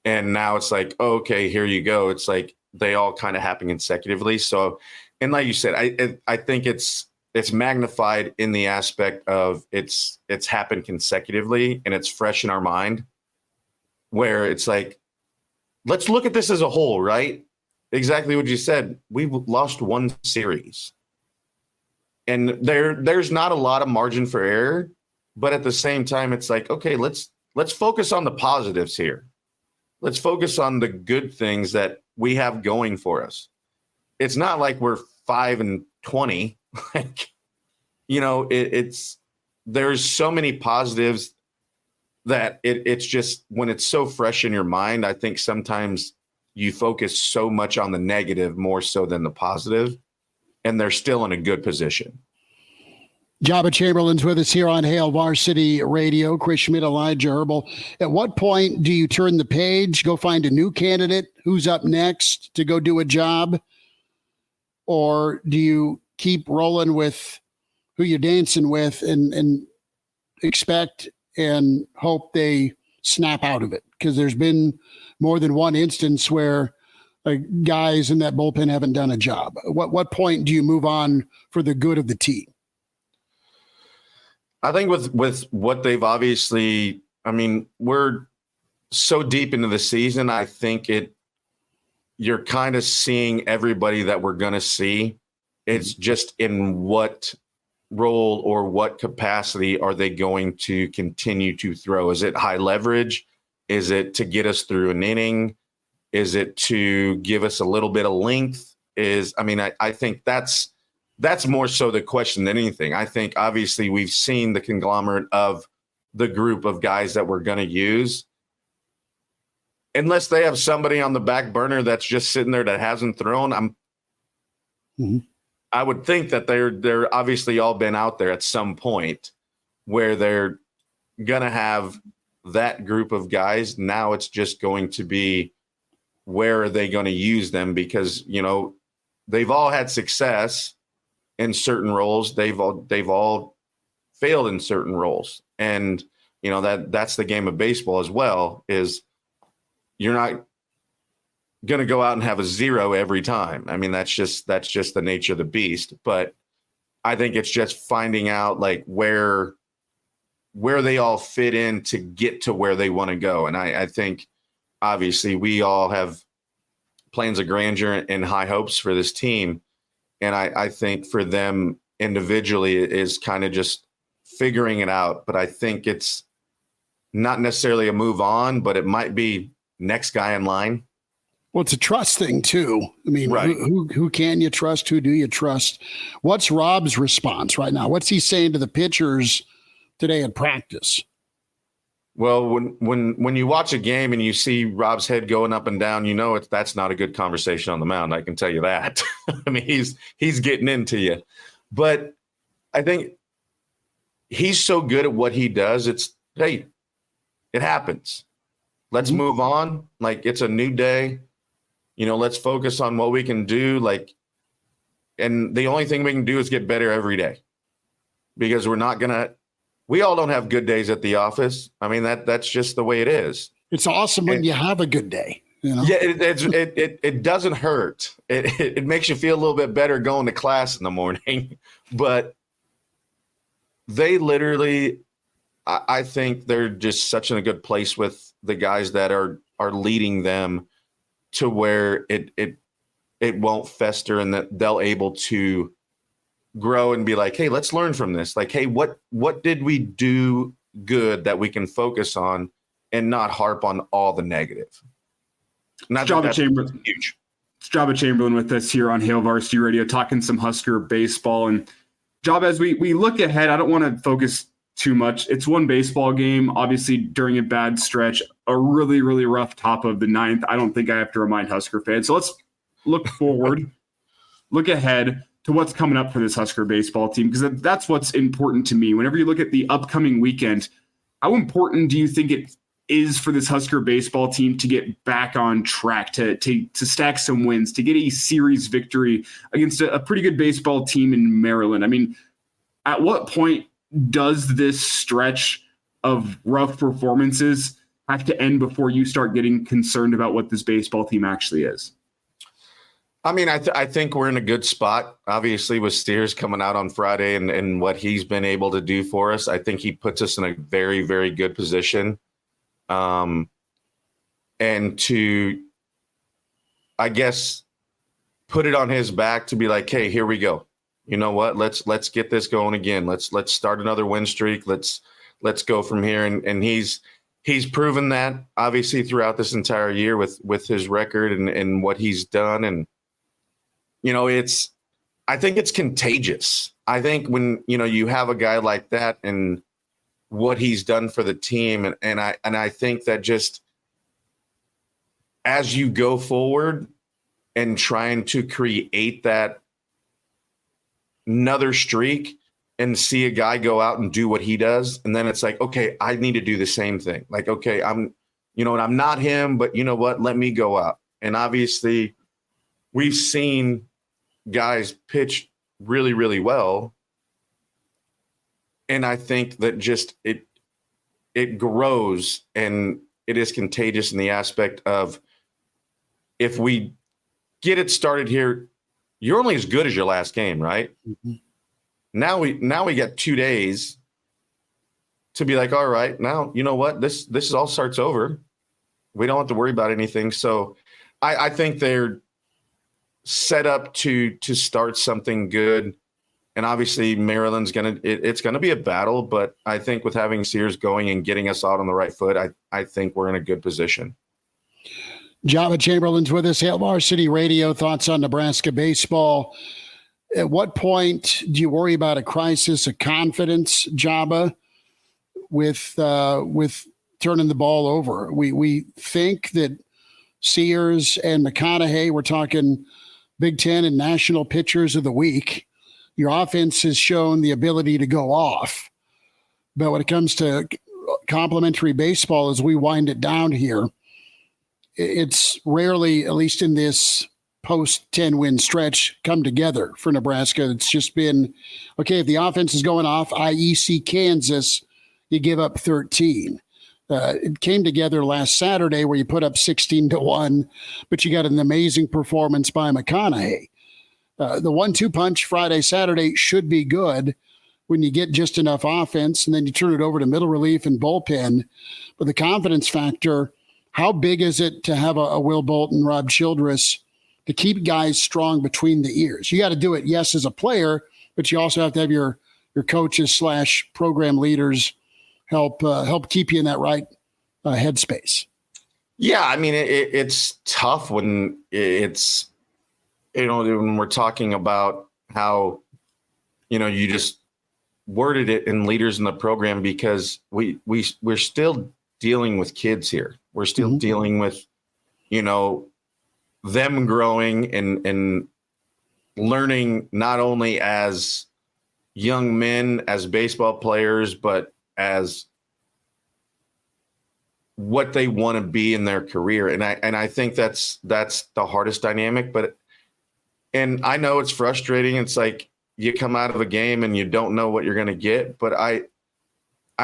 and now it's like, oh, okay, here you go. It's like they all kind of happen consecutively. So, and like you said, I think it's magnified in the aspect of it's happened consecutively, and it's fresh in our mind, where it's like, let's look at this as a whole, right? Exactly what you said. We've lost one series, and there's not a lot of margin for error. But at the same time, it's like, okay, let's focus on the positives here. Let's focus on the good things that we have going for us. It's not like we're 5-20. Like, there's so many positives that it's just, when it's so fresh in your mind, I think sometimes you focus so much on the negative more so than the positive, and they're still in a good position. Joba Chamberlain's with us here on Hail Varsity Radio. Schmidt, Elijah Herbel. At what point do you turn the page, go find a new candidate who's up next to go do a job? Or do you keep rolling with who you're dancing with and expect and hope they snap out of it? Because there's been more than one instance where guys in that bullpen haven't done a job. What point do you move on for the good of the team? I think with what they've obviously, I mean, we're so deep into the season. I think you're kind of seeing everybody that we're going to see. It's just in what role or what capacity are they going to continue to throw? Is it high leverage? Is it to get us through an inning? Is it to give us a little bit of length? I think that's more so the question than anything. I think obviously we've seen the conglomerate of the group of guys that we're going to use. Unless they have somebody on the back burner that's just sitting there that hasn't thrown, I would think that they're obviously all been out there at some point where they're going to have that group of guys. Now it's just going to be, where are they going to use them? Because, they've all had success in certain roles. They've all failed in certain roles. And, that's the game of baseball as well, is you're not going to go out and have a zero every time. I mean, that's just the nature of the beast. But I think it's just finding out like where they all fit in to get to where they want to go. And I think obviously we all have plans of grandeur and high hopes for this team. And I think for them individually is kind of just figuring it out. But I think it's not necessarily a move on, but it might be next guy in line. Well, it's a trust thing too. I mean, right. Who can you trust? Who do you trust? What's Rob's response right now? What's he saying to the pitchers today at practice? Well, when you watch a game and you see Rob's head going up and down, that's not a good conversation on the mound. I can tell you that. I mean, he's getting into you. But I think he's so good at what he does. It's, hey, it happens. Let's move on. Like, it's a new day. Let's focus on what we can do. And the only thing we can do is get better every day, because we all don't have good days at the office. I mean, that's just the way it is. It's awesome when you have a good day. Yeah, it doesn't hurt. It makes you feel a little bit better going to class in the morning. But they literally, I think they're just such in a good place with the guys that are leading them to where it won't fester, and that they'll able to grow and be like, hey, let's learn from this. Like, hey, what did we do good that we can focus on and not harp on all the negative? Joba Chamberlain. Huge. It's Joba Chamberlain with us here on Hail Varsity Radio, talking some Husker baseball. And Job, as we look ahead, I don't want to focus too much. It's one baseball game, obviously during a bad stretch, a really, really rough top of the ninth. I don't think I have to remind Husker fans. So let's look forward, look ahead to what's coming up for this Husker baseball team, because that's what's important to me. Whenever you look at the upcoming weekend, how important do you think it is for this Husker baseball team to get back on track, to stack some wins, to get a series victory against a pretty good baseball team in Maryland? I mean, at what point does this stretch of rough performances have to end before you start getting concerned about what this baseball team actually is? I mean, I think we're in a good spot, obviously, with Steers coming out on Friday and what he's been able to do for us. I think he puts us in a very, very good position. And to, I guess, put it on his back to be like, hey, here we go. You know what? Let's get this going again. Let's start another win streak. Let's go from here. And he's proven that, obviously, throughout this entire year with his record and what he's done. And I think it's contagious. I think when, you have a guy like that and what he's done for the team. And I think that just as you go forward and trying to create that another streak, and see a guy go out and do what he does. And then it's like, okay, I need to do the same thing. Like, okay, I'm not him, but you know what? Let me go out. And obviously we've seen guys pitch really, really well. And I think that just it grows, and it is contagious in the aspect of, if we get it started here, you're only as good as your last game, right? Mm-hmm. Now we got 2 days to be like, all right, now you know what? This all starts over. We don't have to worry about anything. So I think they're set up to start something good. And obviously Maryland's it's gonna be a battle, but I think with having Sears going and getting us out on the right foot, I think we're in a good position. Joba Chamberlain's with us, Hail Varsity Radio. Thoughts on Nebraska baseball. At what point do you worry about a crisis of confidence, Joba, with turning the ball over? We think that Sears and McConaughey, we're talking Big Ten and national pitchers of the week. Your offense has shown the ability to go off. But when it comes to complimentary baseball, as we wind it down here, it's rarely, at least in this post-10-win stretch, come together for Nebraska. It's just been, okay, if the offense is going off, i.e. see Kansas, you give up 13. It came together last Saturday where you put up 16-1, but you got an amazing performance by McConaughey. The 1-2 punch Friday, Saturday should be good when you get just enough offense, and then you turn it over to middle relief and bullpen. But the confidence factor, how big is it to have a Will Bolton, Rob Childress, to keep guys strong between the ears? You got to do it, yes, as a player, but you also have to have your coaches / program leaders help keep you in that right headspace. Yeah, I mean, it's tough when it's, when we're talking about how, you just worded it in leaders in the program, because we're still dealing with kids here. We're still mm-hmm. dealing with, them growing and learning, not only as young men, as baseball players, but as what they want to be in their career. And I think that's the hardest dynamic. And I know it's frustrating. It's like you come out of a game and you don't know what you're going to get. But I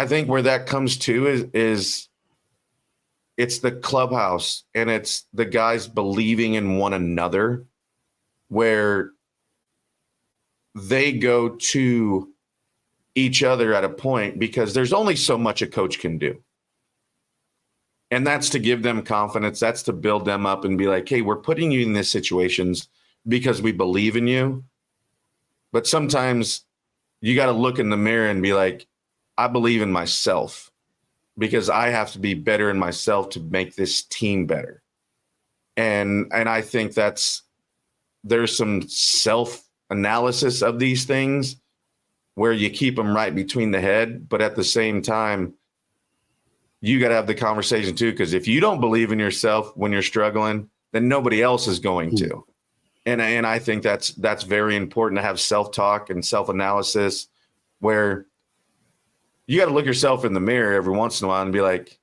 think where that comes to is it's the clubhouse, and it's the guys believing in one another, where they go to each other at a point, because there's only so much a coach can do. And that's to give them confidence. That's to build them up and be like, hey, we're putting you in these situations because we believe in you. But sometimes you got to look in the mirror and be like, I believe in myself, because I have to be better in myself to make this team better. And I think there's some self-analysis of these things where you keep them right between the head, but at the same time, you got to have the conversation too, because if you don't believe in yourself when you're struggling, then nobody else is going to. And I think that's very important, to have self-talk and self-analysis, where you got to look yourself in the mirror every once in a while and be like,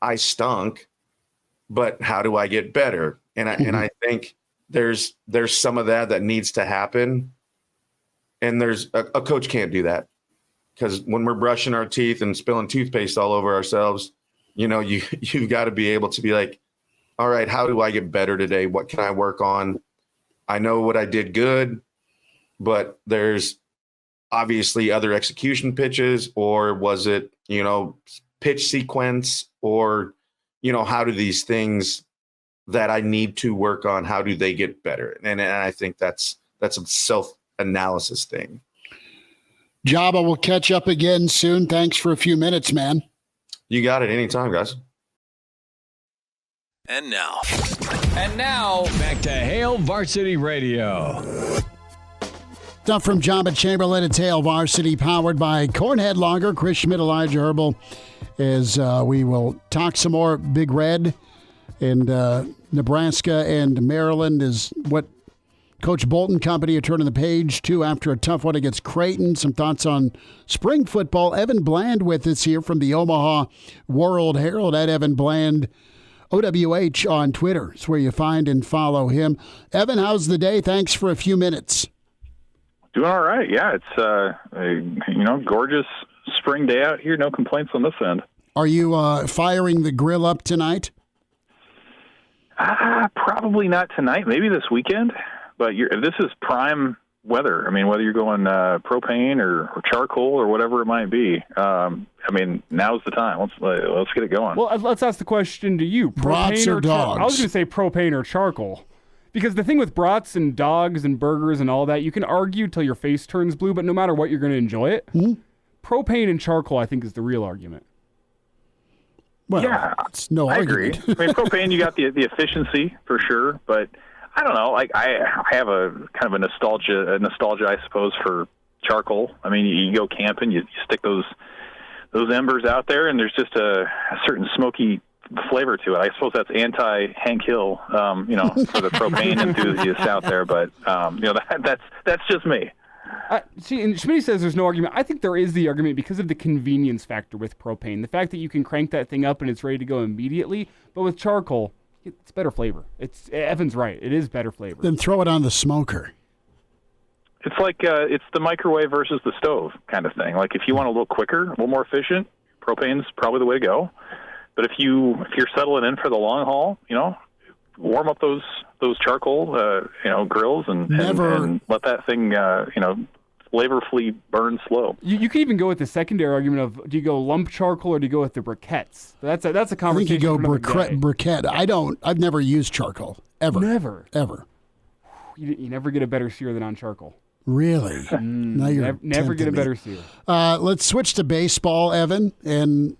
I stunk, but how do I get better? And I think there's some of that needs to happen. And there's a coach can't do that, because when we're brushing our teeth and spilling toothpaste all over ourselves, you've got to be able to be like, all right, how do I get better today? What can I work on? I know what I did good, but there's obviously other execution pitches, or was it, pitch sequence, or, how do these things that I need to work on, how do they get better? And I think that's a self-analysis thing. Joba, we'll catch up again soon. Thanks for a few minutes, man. You got it. Anytime, guys. And now, back to Hail Varsity Radio. Stuff from Joba Chamberlain at Hail Varsity, powered by Cornhead Lager, Schmidt and Elijah Herbel, as we will talk some more Big Red, and Nebraska and Maryland is what Coach Bolton company are turning the page, too, after a tough one against Creighton. Some thoughts on spring football. Evan Bland with us here from the Omaha World Herald at Evan Bland, OWH on Twitter. It's where you find and follow him. Evan, how's the day? Thanks for a few minutes. Doing all right. Yeah, it's gorgeous spring day out here. No complaints on this end. Are you firing the grill up tonight? Probably not tonight. Maybe this weekend. But this is prime weather. I mean, whether you're going propane or charcoal or whatever it might be. Now's the time. Let's get it going. Well, let's ask the question to you: brats or dogs? I was going to say propane or charcoal, because the thing with brats and dogs and burgers and all that, you can argue till your face turns blue, but no matter what, you're going to enjoy it. Mm-hmm. Propane and charcoal, I think, is the real argument. Well, yeah, it's no I argument. agree. Propane, you got the efficiency for sure, but I don't know. Like I have a kind of a nostalgia, I suppose, for charcoal. I mean, you go camping, you stick those embers out there, and there's just a certain smoky flavor to it. I suppose that's anti-Hank Hill, for the propane enthusiasts out there. But that's just me. See, and Schmidt says there's no argument. I think there is the argument because of the convenience factor with propane. The fact that you can crank that thing up and it's ready to go immediately. But with charcoal, it's better flavor. Evan's right. It is better flavor. Then throw it on the smoker. It's like it's the microwave versus the stove kind of thing. Like if you want a little quicker, a little more efficient, propane's probably the way to go. But if you're settling in for the long haul, warm up those charcoal grills and let that thing flavorfully burn slow. You can even go with the secondary argument of, do you go lump charcoal or do you go with the briquettes? That's a conversation. I think you go briquette. I've never used charcoal ever. Never. You never get a better sear than on charcoal. Really? Now you're never get a better sear. Let's switch to baseball, Evan. And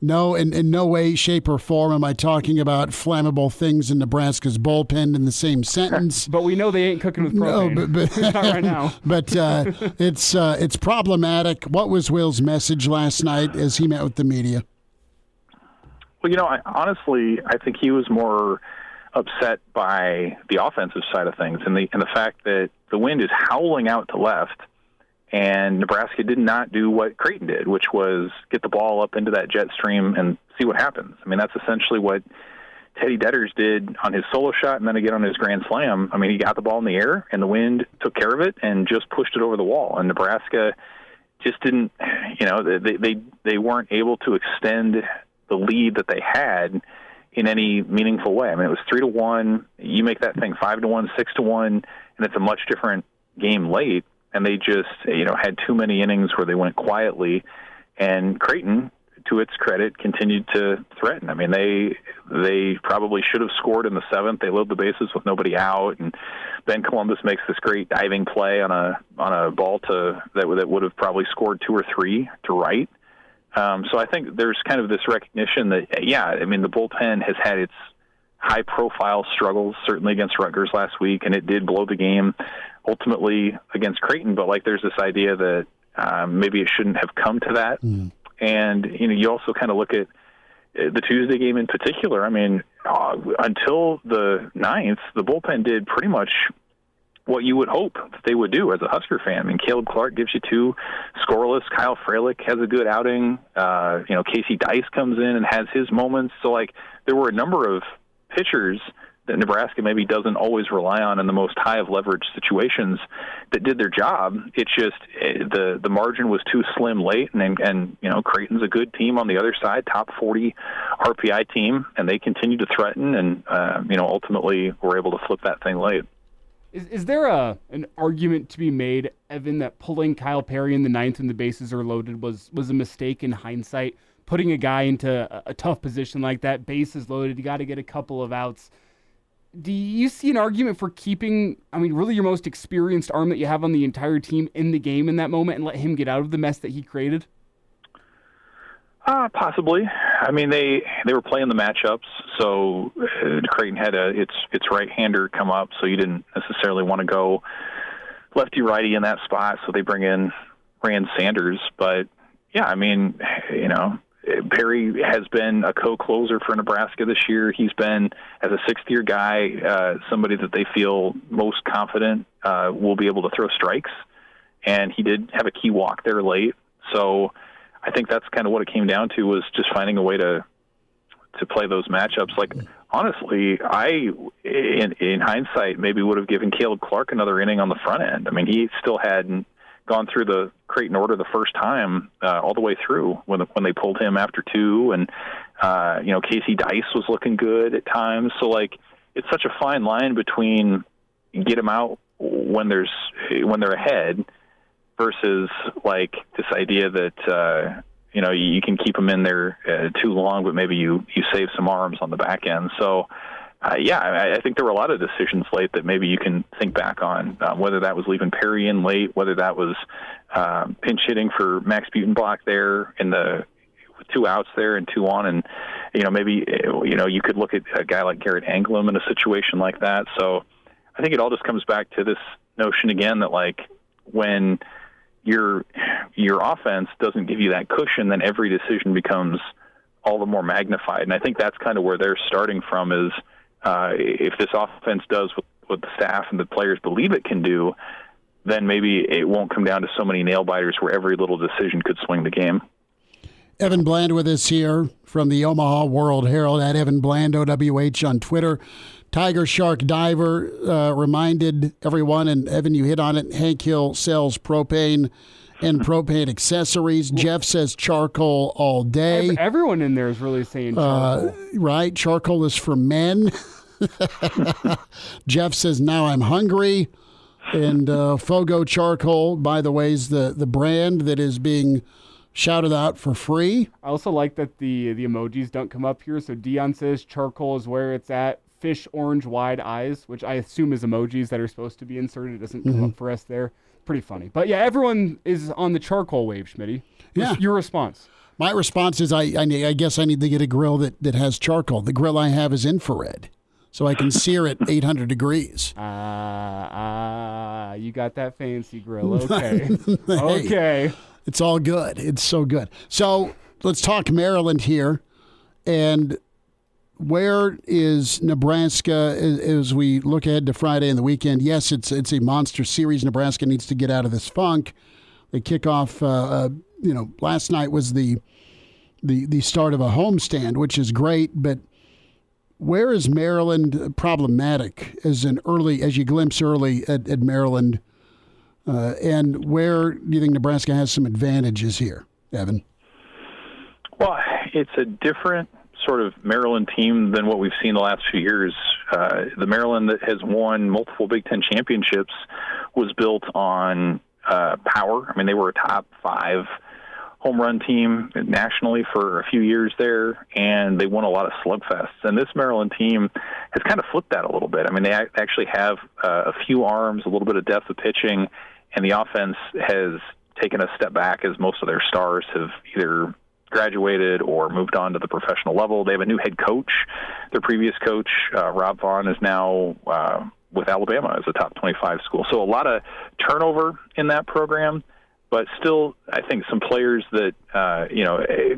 no, in no way, shape, or form am I talking about flammable things in Nebraska's bullpen in the same sentence. But we know they ain't cooking with propane. No, but not right now. But it's problematic. What was Will's message last night as he met with the media? Well, honestly, I think he was more upset by the offensive side of things and the fact that the wind is howling out to left. And Nebraska did not do what Creighton did, which was get the ball up into that jet stream and see what happens. I mean, that's essentially what Teddy Detters did on his solo shot and then again on his grand slam. I mean, he got the ball in the air, and the wind took care of it and just pushed it over the wall. And Nebraska just didn't, they weren't able to extend the lead that they had in any meaningful way. I mean, it was 3-1. You make that thing 5-1, 6-1, and it's a much different game late. And they just, had too many innings where they went quietly. And Creighton, to its credit, continued to threaten. I mean, they probably should have scored in the seventh. They load the bases with nobody out, and Ben Columbus makes this great diving play on a ball that would have probably scored 2 or 3 to right. So I think there's kind of this recognition that, the bullpen has had its high-profile struggles, certainly against Rutgers last week, and it did blow the game ultimately against Creighton. But there's this idea that maybe it shouldn't have come to that. Mm. And you also kind of look at the Tuesday game in particular. I mean, until the 9th, the bullpen did pretty much what you would hope that they would do as a Husker fan. I mean, Caleb Clark gives you 2 scoreless. Kyle Freilich has a good outing. Casey Dice comes in and has his moments. So there were a number of pitchers that Nebraska maybe doesn't always rely on in the most high of leverage situations that did their job. It's just the margin was too slim late, and Creighton's a good team on the other side, top 40 RPI team, and they continued to threaten and ultimately were able to flip that thing late. Is there an argument to be made, Evan, that pulling Kyle Perry in the 9th when the bases are loaded was a mistake in hindsight? Putting a guy into a tough position like that, bases loaded, you got to get a couple of outs. Do you see an argument for keeping, really your most experienced arm that you have on the entire team in the game in that moment and let him get out of the mess that he created? Possibly. I mean, they were playing the matchups, so Creighton had its right-hander come up, so you didn't necessarily want to go lefty-righty in that spot, so they bring in Rand Sanders. But, yeah, I mean, Perry has been a co-closer for Nebraska this year. He's been, as a sixth-year guy, somebody that they feel most confident will be able to throw strikes. And he did have a key walk there late. So I think that's kind of what it came down to, was just finding a way to play those matchups. Like, honestly, I, in hindsight, maybe would have given Caleb Clark another inning on the front end. I mean, he still hadn't gone through the Creighton order the first time all the way through when they pulled him after 2. And, Casey Dice was looking good at times. So, like, it's such a fine line between get them out when they're ahead versus, like, this idea that, you can keep them in there too long, but maybe you save some arms on the back end. So, I think there were a lot of decisions late that maybe you can think back on, whether that was leaving Perry in late, whether that was pinch hitting for Max Butenbach there in the 2 outs there and 2 on. And, maybe, you could look at a guy like Garrett Anglem in a situation like that. So I think it all just comes back to this notion again that, like, when your offense doesn't give you that cushion, then every decision becomes all the more magnified. And I think that's kind of where they're starting from, is if this offense does what the staff and the players believe it can do, then maybe it won't come down to so many nail biters where every little decision could swing the game. Evan Bland with us here from the Omaha World Herald, at Evan Bland, OWH on Twitter. Tiger Shark Diver reminded everyone, and Evan, you hit on it, Hank Hill sells propane and propane accessories. Jeff says charcoal all day. Everyone in there is really saying charcoal. Right, charcoal is for men. Jeff says, now I'm hungry. And Fogo Charcoal, by the way, is the brand that is being shouted out for free. I also like that the emojis don't come up here. So Deion says charcoal is where it's at. Fish orange wide eyes, which I assume is emojis that are supposed to be inserted. It doesn't come up for us there. Pretty funny. But yeah, everyone is on the charcoal wave, Schmitty. Yeah. Your response? My response is I guess I need to get a grill that has charcoal. The grill I have is infrared, so I can sear it 800 degrees. You got that fancy grill. Okay. Hey, okay. It's all good. It's so good. So let's talk Maryland here. And where is Nebraska as we look ahead to Friday and the weekend? Yes, it's a monster series. Nebraska needs to get out of this funk. They kick off, last night was the start of a homestand, which is great. But where is Maryland problematic as you glimpse early at Maryland? And where do you think Nebraska has some advantages here, Evan? Well, it's a different sort of Maryland team than what we've seen the last few years. The Maryland that has won multiple Big Ten championships was built on power. I mean, they were a top 5 home run team nationally for a few years there, and they won a lot of slugfests. And this Maryland team has kind of flipped that a little bit. I mean, they actually have a few arms, a little bit of depth of pitching, and the offense has taken a step back as most of their stars have either graduated or moved on to the professional level. They have a new head coach. Their previous coach, Rob Vaughn, is now with Alabama as a top 25 school. So a lot of turnover in that program, but still I think some players that,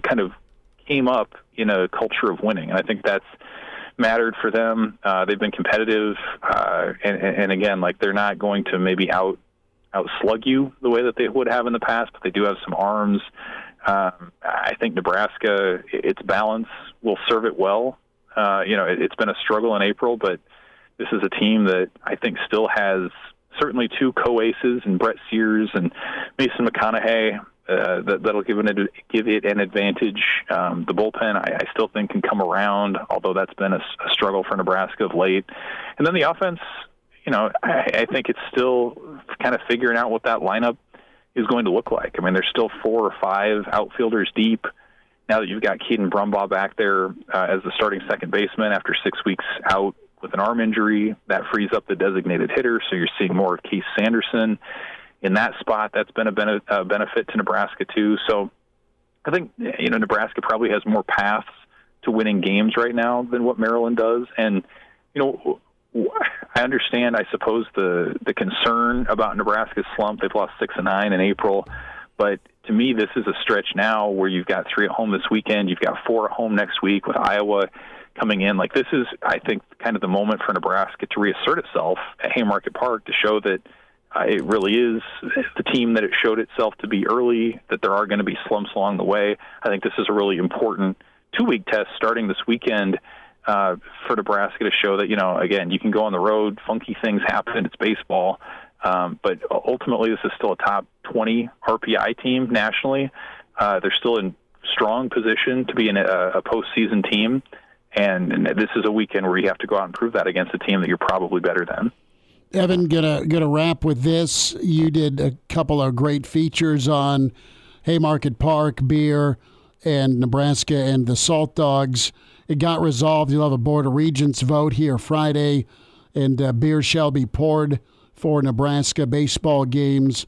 kind of came up in a culture of winning. And I think that's mattered for them. They've been competitive. And again, like, they're not going to maybe outslug you the way that they would have in the past, but they do have some arms. I think Nebraska, its balance will serve it well. It's been a struggle in April, but this is a team that I think still has certainly 2 co-aces in Brett Sears and Mason McConaughey that'll give it an advantage. The bullpen, I still think, can come around, although that's been a struggle for Nebraska of late. And then the offense, I think it's still kind of figuring out what that lineup is going to look like. I mean, there's still 4 or 5 outfielders deep. Now that you've got Keaton Brumbaugh back there as the starting second baseman after 6 weeks out with an arm injury, that frees up the designated hitter, so you're seeing more of Keith Sanderson in that spot. That's been a benefit to Nebraska too. So I think Nebraska probably has more paths to winning games right now than what Maryland does. And I understand, I suppose, the concern about Nebraska's slump. They've lost 6 of 9 in April, but to me, this is a stretch now where you've got 3 at home this weekend. You've got 4 at home next week with Iowa coming in. Like, this is, I think, kind of the moment for Nebraska to reassert itself at Haymarket Park to show that it really is the team that it showed itself to be early, that there are going to be slumps along the way. I think this is a really important 2-week test starting this weekend for Nebraska to show that, again, you can go on the road, funky things happen, it's baseball, but ultimately this is still a top 20 RPI team nationally. They're still in strong position to be in a postseason team, and this is a weekend where you have to go out and prove that against a team that you're probably better than. Evan, gonna wrap with this. You did a couple of great features on Haymarket Park, beer, and Nebraska and the Salt Dogs. It got resolved. You'll have a Board of Regents vote here Friday, and beer shall be poured for Nebraska baseball games.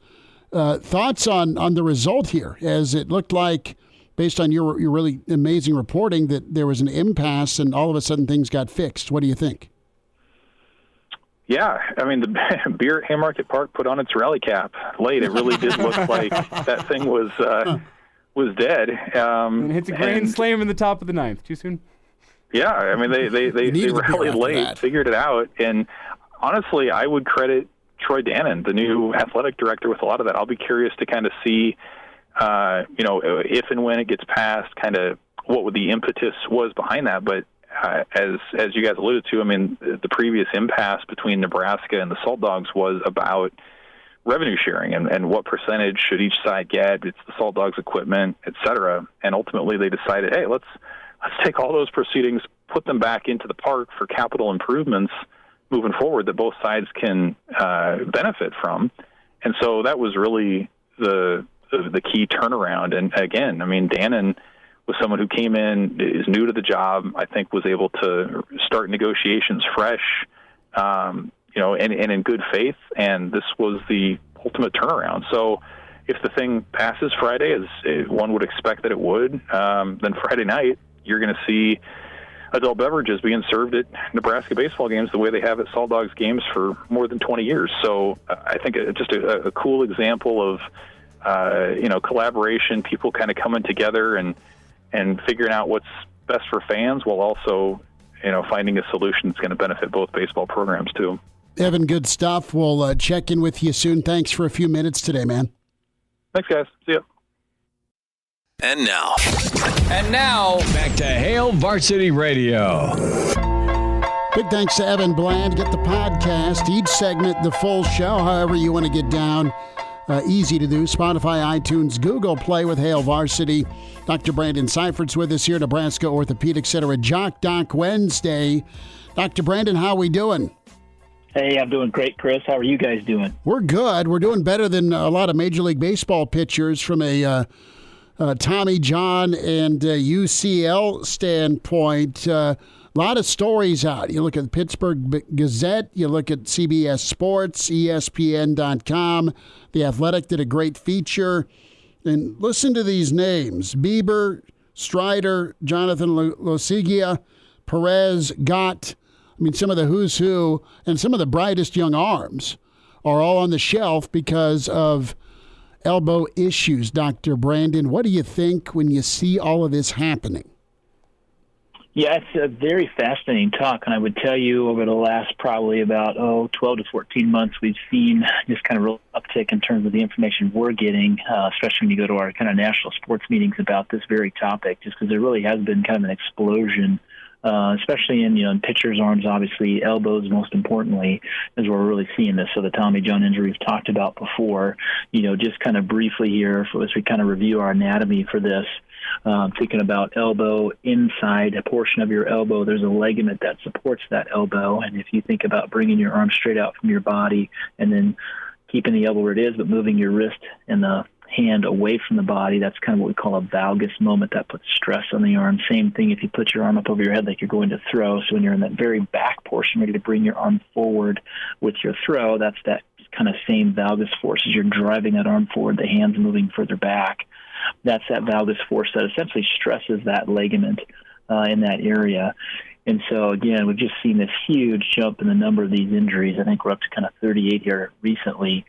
Thoughts on the result here, as it looked like, based on your really amazing reporting, that there was an impasse and all of a sudden things got fixed. What do you think? Yeah, I mean, the beer at Haymarket Park put on its rally cap late. It really did look like that thing was dead. And hits a grand slam in the top of the ninth. Too soon? Yeah, I mean, they rallied late, figured it out. And honestly, I would credit Troy Dannon, the new athletic director, with a lot of that. I'll be curious to kind of see, if and when it gets passed, kind of what the impetus was behind that. But as you guys alluded to, I mean, the previous impasse between Nebraska and the Salt Dogs was about revenue sharing and what percentage should each side get. It's the Salt Dogs equipment, et cetera. And ultimately they decided, hey, let's take all those proceedings, put them back into the park for capital improvements moving forward that both sides can benefit from. And so that was really the key turnaround. And again, I mean, Dannon was someone who came in, is new to the job, I think was able to start negotiations fresh, and in good faith. And this was the ultimate turnaround. So if the thing passes Friday, as one would expect that it would, then Friday night, you're going to see adult beverages being served at Nebraska baseball games the way they have at Salt Dogs games for more than 20 years. So I think it's just a cool example of, collaboration, people kind of coming together and figuring out what's best for fans while also, finding a solution that's going to benefit both baseball programs too. Evan, good stuff. We'll check in with you soon. Thanks for a few minutes today, man. Thanks, guys. See ya. And now, back to Hail Varsity Radio. Big thanks to Evan Bland. Get the podcast, each segment, the full show, however you want to get down. Easy to do. Spotify, iTunes, Google Play with Hail Varsity. Dr. Brandon Seifert's with us here, Nebraska Orthopedic Center, at Jock Doc Wednesday. Dr. Brandon, how are we doing? Hey, I'm doing great, Chris. How are you guys doing? We're good. We're doing better than a lot of Major League Baseball pitchers from a Tommy John and UCL standpoint. A lot of stories out. You look at the Pittsburgh Gazette, you look at CBS Sports, ESPN.com. The Athletic did a great feature. And listen to these names: Bieber, Strider, Jonathan Losiglia, Perez, Gott. I mean, some of the who's who and some of the brightest young arms are all on the shelf because of elbow issues. Dr. Brandon, what do you think when you see all of this happening? Yeah, it's a very fascinating talk, and I would tell you over the last probably about 12 to 14 months, we've seen just kind of real uptick in terms of the information we're getting, especially when you go to our kind of national sports meetings about this very topic, just because there really has been kind of an explosion, especially in pitchers' arms, obviously, elbows most importantly, is where we're really seeing this. So the Tommy John injury we've talked about before, just kind of briefly here as we kind of review our anatomy for this. Thinking about elbow, inside a portion of your elbow, there's a ligament that supports that elbow. And if you think about bringing your arm straight out from your body and then keeping the elbow where it is, but moving your wrist and the hand away from the body, that's kind of what we call a valgus moment that puts stress on the arm. Same thing if you put your arm up over your head like you're going to throw. So when you're in that very back portion, ready to bring your arm forward with your throw, that's that kind of same valgus force as you're driving that arm forward, the hand's moving further back. That's that valgus force that essentially stresses that ligament in that area. And so, again, we've just seen this huge jump in the number of these injuries. I think we're up to kind of 38 here recently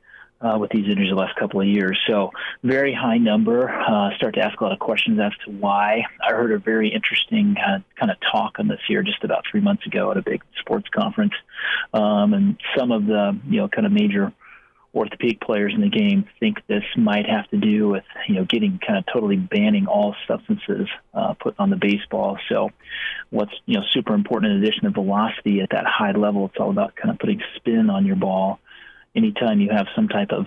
with these injuries the last couple of years. So very high number. Start to ask a lot of questions as to why. I heard a very interesting kind of talk on this here just about 3 months ago at a big sports conference. And some of the, kind of major orthopedic players in the game think this might have to do with, getting kind of totally banning all substances put on the baseball. So what's, super important in addition to velocity at that high level, it's all about kind of putting spin on your ball. Anytime you have some type of,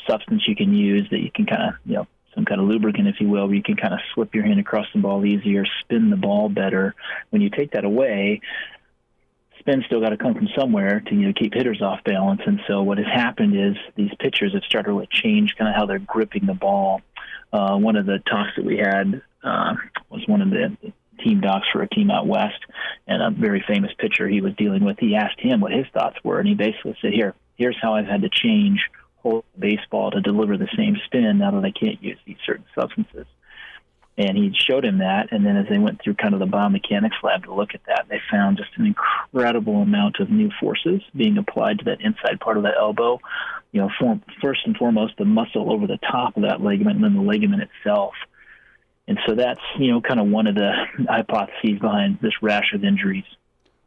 substance you can use that you can kind of, some kind of lubricant, if you will, where you can kind of slip your hand across the ball easier, spin the ball better. When you take that away, spin's still got to come from somewhere to keep hitters off balance. And so what has happened is these pitchers have started to change kind of how they're gripping the ball. One of the talks that we had was one of the team docs for a team out west, and a very famous pitcher he was dealing with. He asked him what his thoughts were, and he basically said, here's how I've had to change whole baseball to deliver the same spin now that I can't use these certain substances. And he showed him that, and then as they went through kind of the biomechanics lab to look at that, they found just an incredible amount of new forces being applied to that inside part of that elbow. First and foremost, the muscle over the top of that ligament, and then the ligament itself. And so that's, kind of one of the hypotheses behind this rash of injuries.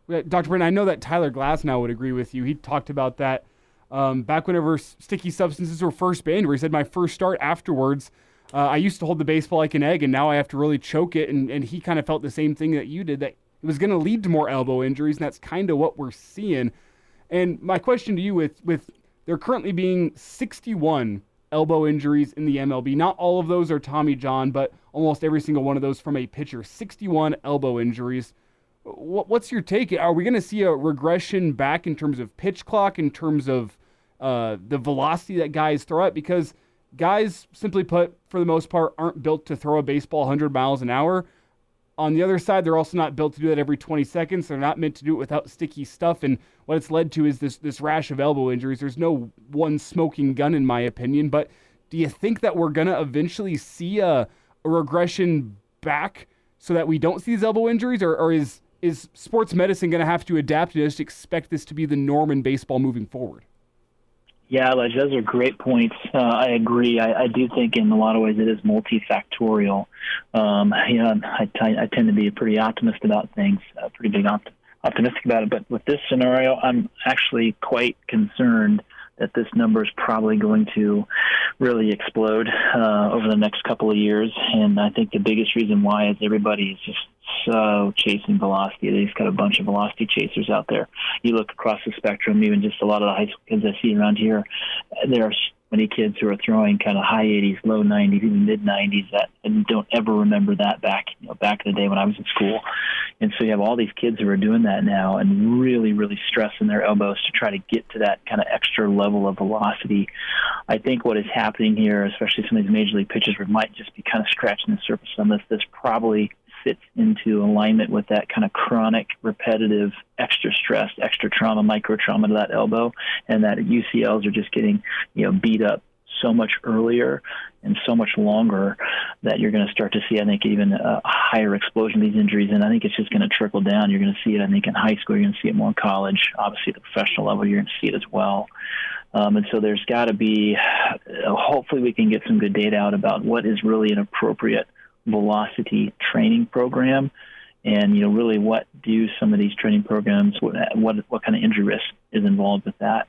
Dr. Brandon, I know that Tyler Glasnow would agree with you. He talked about that back whenever sticky substances were first banned, where he said, my first start afterwards, I used to hold the baseball like an egg, and now I have to really choke it. And he kind of felt the same thing that you did, that it was going to lead to more elbow injuries, and that's kind of what we're seeing. And my question to you, with there currently being 61 elbow injuries in the MLB, not all of those are Tommy John, but almost every single one of those from a pitcher, 61 elbow injuries. What's your take? Are we going to see a regression back in terms of pitch clock, in terms of the velocity that guys throw at? Because guys, simply put, for the most part, aren't built to throw a baseball 100 miles an hour. On the other side, they're also not built to do that every 20 seconds. They're not meant to do it without sticky stuff. And what it's led to is this rash of elbow injuries. There's no one smoking gun, in my opinion. But do you think that we're going to eventually see a regression back so that we don't see these elbow injuries? Or is sports medicine going to have to adapt and just expect this to be the norm in baseball moving forward? Yeah, Elijah, those are great points. I agree. I do think in a lot of ways it is multifactorial. I tend to be pretty optimist about things, pretty big optimistic about it. But with this scenario, I'm actually quite concerned that this number is probably going to really explode over the next couple of years. And I think the biggest reason why is everybody is just so chasing velocity. They've got a bunch of velocity chasers out there. You look across the spectrum, even just a lot of the high school kids I see around here, there are many kids who are throwing kind of high 80s, low 90s, even mid 90s that I don't ever remember that back in the day when I was in school. And so you have all these kids who are doing that now and really, really stressing their elbows to try to get to that kind of extra level of velocity. I think what is happening here, especially some of these major league pitchers, we might just be kind of scratching the surface on this. This probably fits into alignment with that kind of chronic, repetitive, extra stress, extra trauma, micro trauma to that elbow, and that UCLs are just getting, beat up so much earlier and so much longer that you're going to start to see, I think, even a higher explosion of these injuries. And I think it's just going to trickle down. You're going to see it, I think, in high school. You're going to see it more in college. Obviously, at the professional level, you're going to see it as well. And so there's got to be, hopefully we can get some good data out about what is really an appropriate velocity training program, and really what do some of these training programs, what kind of injury risk is involved with that.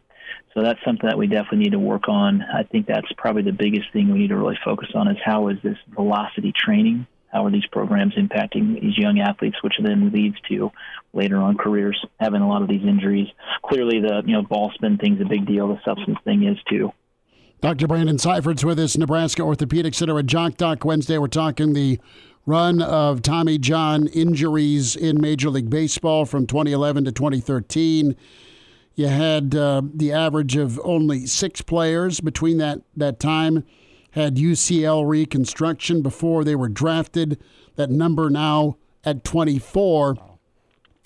So that's something that we definitely need to work on. I think that's probably the biggest thing we need to really focus on is how is this velocity training, how are these programs impacting these young athletes, which then leads to later on careers having a lot of these injuries. Clearly the ball spin thing's a big deal, the substance thing is too. Dr. Brandon Seifert's with us, Nebraska Orthopedic Center at Jock Doc Wednesday. We're talking the run of Tommy John injuries in Major League Baseball from 2011 to 2013. You had the average of only 6 players between that time had UCL reconstruction before they were drafted. That number now at 24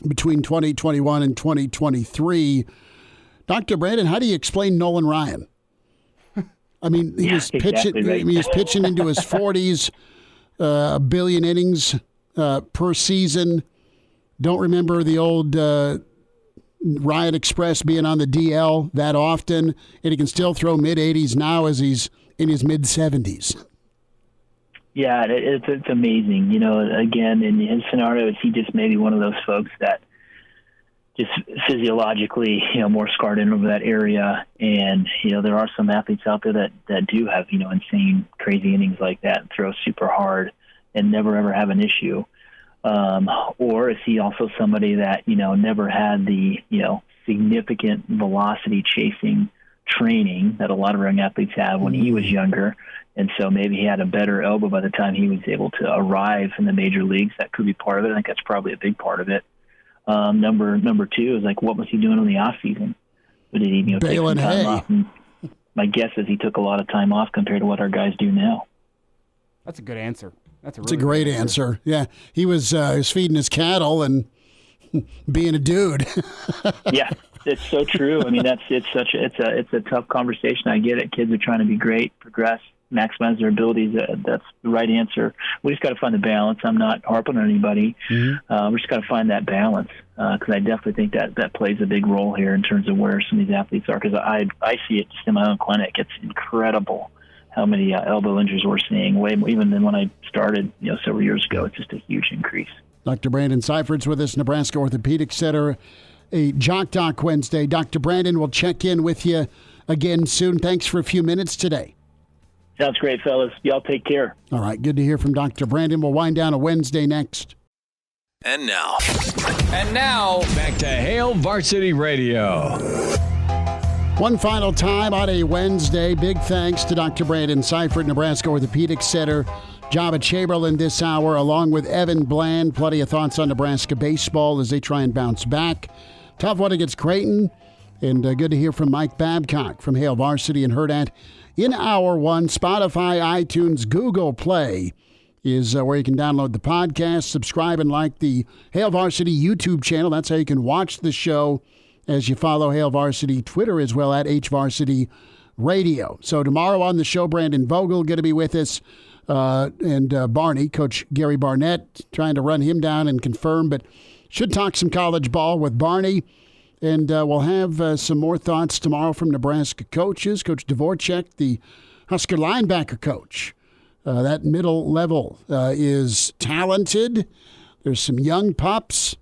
between 2021 and 2023. Dr. Brandon, how do you explain Nolan Ryan? I mean, he was pitching. Exactly right. He was pitching into his 40s, a billion innings per season. Don't remember the old Riot Express being on the DL that often, and he can still throw mid-80s now as he's in his mid-70s. Yeah, it's amazing. Again, in his scenario, is he just maybe one of those folks that just physiologically, more scarred in over that area. And, there are some athletes out there that do have, insane, crazy innings like that and throw super hard and never, ever have an issue. Or is he also somebody that, never had the, significant velocity chasing training that a lot of young athletes have when he was younger. And so maybe he had a better elbow by the time he was able to arrive in the major leagues. That could be part of it. I think that's probably a big part of it. Number two is what was he doing in the off season? Did he, take some time off? And my guess is he took a lot of time off compared to what our guys do now. That's a good answer. That's a great answer. Yeah, he was feeding his cattle and being a dude. Yeah, it's so true. I mean, it's a tough conversation. I get it. Kids are trying to be great, progress, maximize their abilities. That's the right answer. We just got to find the balance. I'm not harping on anybody. Mm-hmm. We just got to find that balance because I definitely think that plays a big role here in terms of where some of these athletes are. Because I see it just in my own clinic. It's incredible how many elbow injuries we're seeing, way more even than when I started, several years ago. It's just a huge increase. Dr. Brandon Seifert's with us, Nebraska Orthopedic Center, a Jock Doc Wednesday. Dr. Brandon, we'll check in with you again soon. Thanks for a few minutes today. Sounds great, fellas. Y'all take care. All right, good to hear from Dr. Brandon. We'll wind down a Wednesday next. And now, back to Hail Varsity Radio. One final time on a Wednesday. Big thanks to Dr. Brandon Seifert, Nebraska Orthopedic Center. Joba Chamberlain this hour, along with Evan Bland. Plenty of thoughts on Nebraska baseball as they try and bounce back. Tough one against Creighton. And good to hear from Mike Babcock from Hail Varsity and Hurrdat. In Hour 1, Spotify, iTunes, Google Play is where you can download the podcast, subscribe, and like the Hail Varsity YouTube channel. That's how you can watch the show as you follow Hail Varsity Twitter as well at HVarsity Radio. So tomorrow on the show, Brandon Vogel going to be with us, and Barney, Coach Gary Barnett, trying to run him down and confirm, but should talk some college ball with Barney. And we'll have some more thoughts tomorrow from Nebraska coaches. Coach Dvorak, the Husker linebacker coach. That middle level is talented. There's some young pups.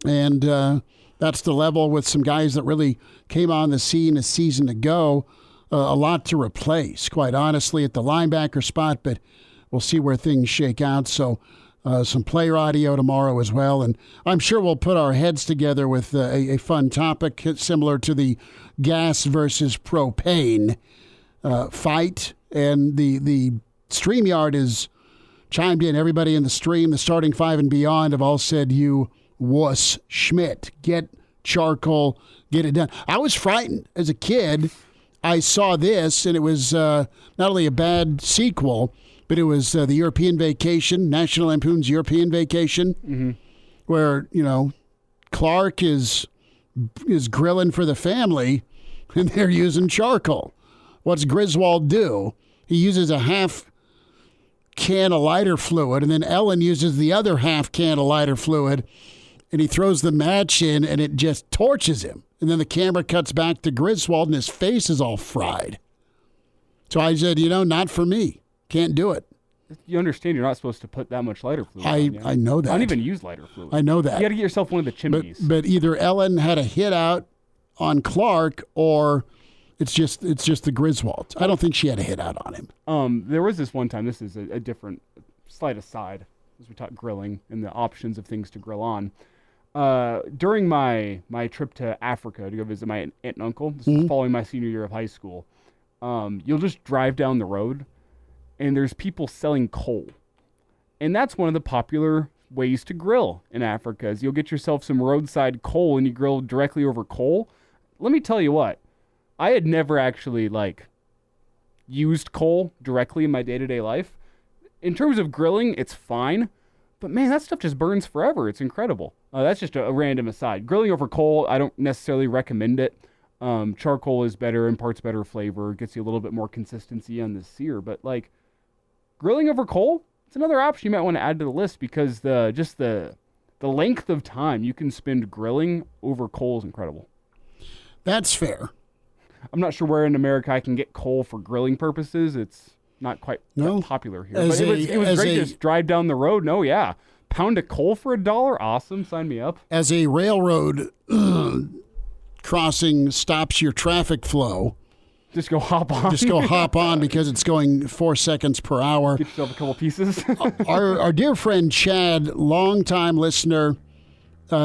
And that's the level with some guys that really came on the scene a season ago. A lot to replace, quite honestly, at the linebacker spot. But we'll see where things shake out. So some player audio tomorrow as well. And I'm sure we'll put our heads together with a fun topic similar to the gas versus propane fight. And the StreamYard is chimed in. Everybody in the stream, the starting five and beyond, have all said, you wuss Schmidt. Get charcoal, get it done. I was frightened as a kid. I saw this, and it was not only a bad sequel, but it was the European Vacation, National Lampoon's European Vacation, where, Clark is grilling for the family, and they're using charcoal. What's Griswold do? He uses a half can of lighter fluid, and then Ellen uses the other half can of lighter fluid, and he throws the match in, and it just torches him. And then the camera cuts back to Griswold, and his face is all fried. So I said, not for me. Can't do it. You understand you're not supposed to put that much lighter fluid on, I know that. I don't even use lighter fluid. I know that. You got to get yourself one of the chimneys. But either Ellen had a hit out on Clark, or it's just the Griswolds. I don't think she had a hit out on him. There was this one time. This is a different slight aside as we talk grilling and the options of things to grill on. During my trip to Africa to go visit my aunt and uncle, this was following my senior year of high school, you'll just drive down the road and there's people selling coal. And that's one of the popular ways to grill in Africa is you'll get yourself some roadside coal and you grill directly over coal. Let me tell you what, I had never actually used coal directly in my day-to-day life. In terms of grilling, it's fine. But, man, that stuff just burns forever. It's incredible. That's just a random aside. Grilling over coal, I don't necessarily recommend it. Charcoal is better, imparts better flavor, gets you a little bit more consistency on the sear. But, grilling over coal, it's another option you might want to add to the list because the the length of time you can spend grilling over coal is incredible. That's fair. I'm not sure where in America I can get coal for grilling purposes. It's not quite popular here. But it was great to just drive down the road. No, yeah. Pound of coal for $1? Awesome. Sign me up. As a railroad crossing stops your traffic flow, just go hop on. Just go hop on because it's going 4 seconds per hour. Get yourself a couple pieces. Our dear friend Chad, longtime listener,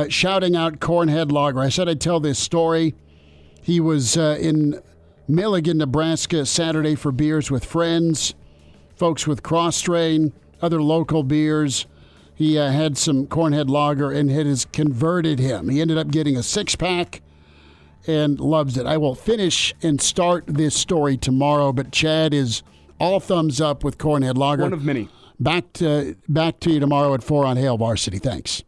shouting out Cornhead Lager. I said I'd tell this story. He was in Milligan, Nebraska, Saturday for beers with friends, folks with Cross Strain, other local beers. He had some Cornhead Lager, and it has converted him. He ended up getting a 6-pack and loves it. I will finish and start this story tomorrow, but Chad is all thumbs up with Cornhead Lager. One of many. Back to you tomorrow at 4 on Hail Varsity. Thanks.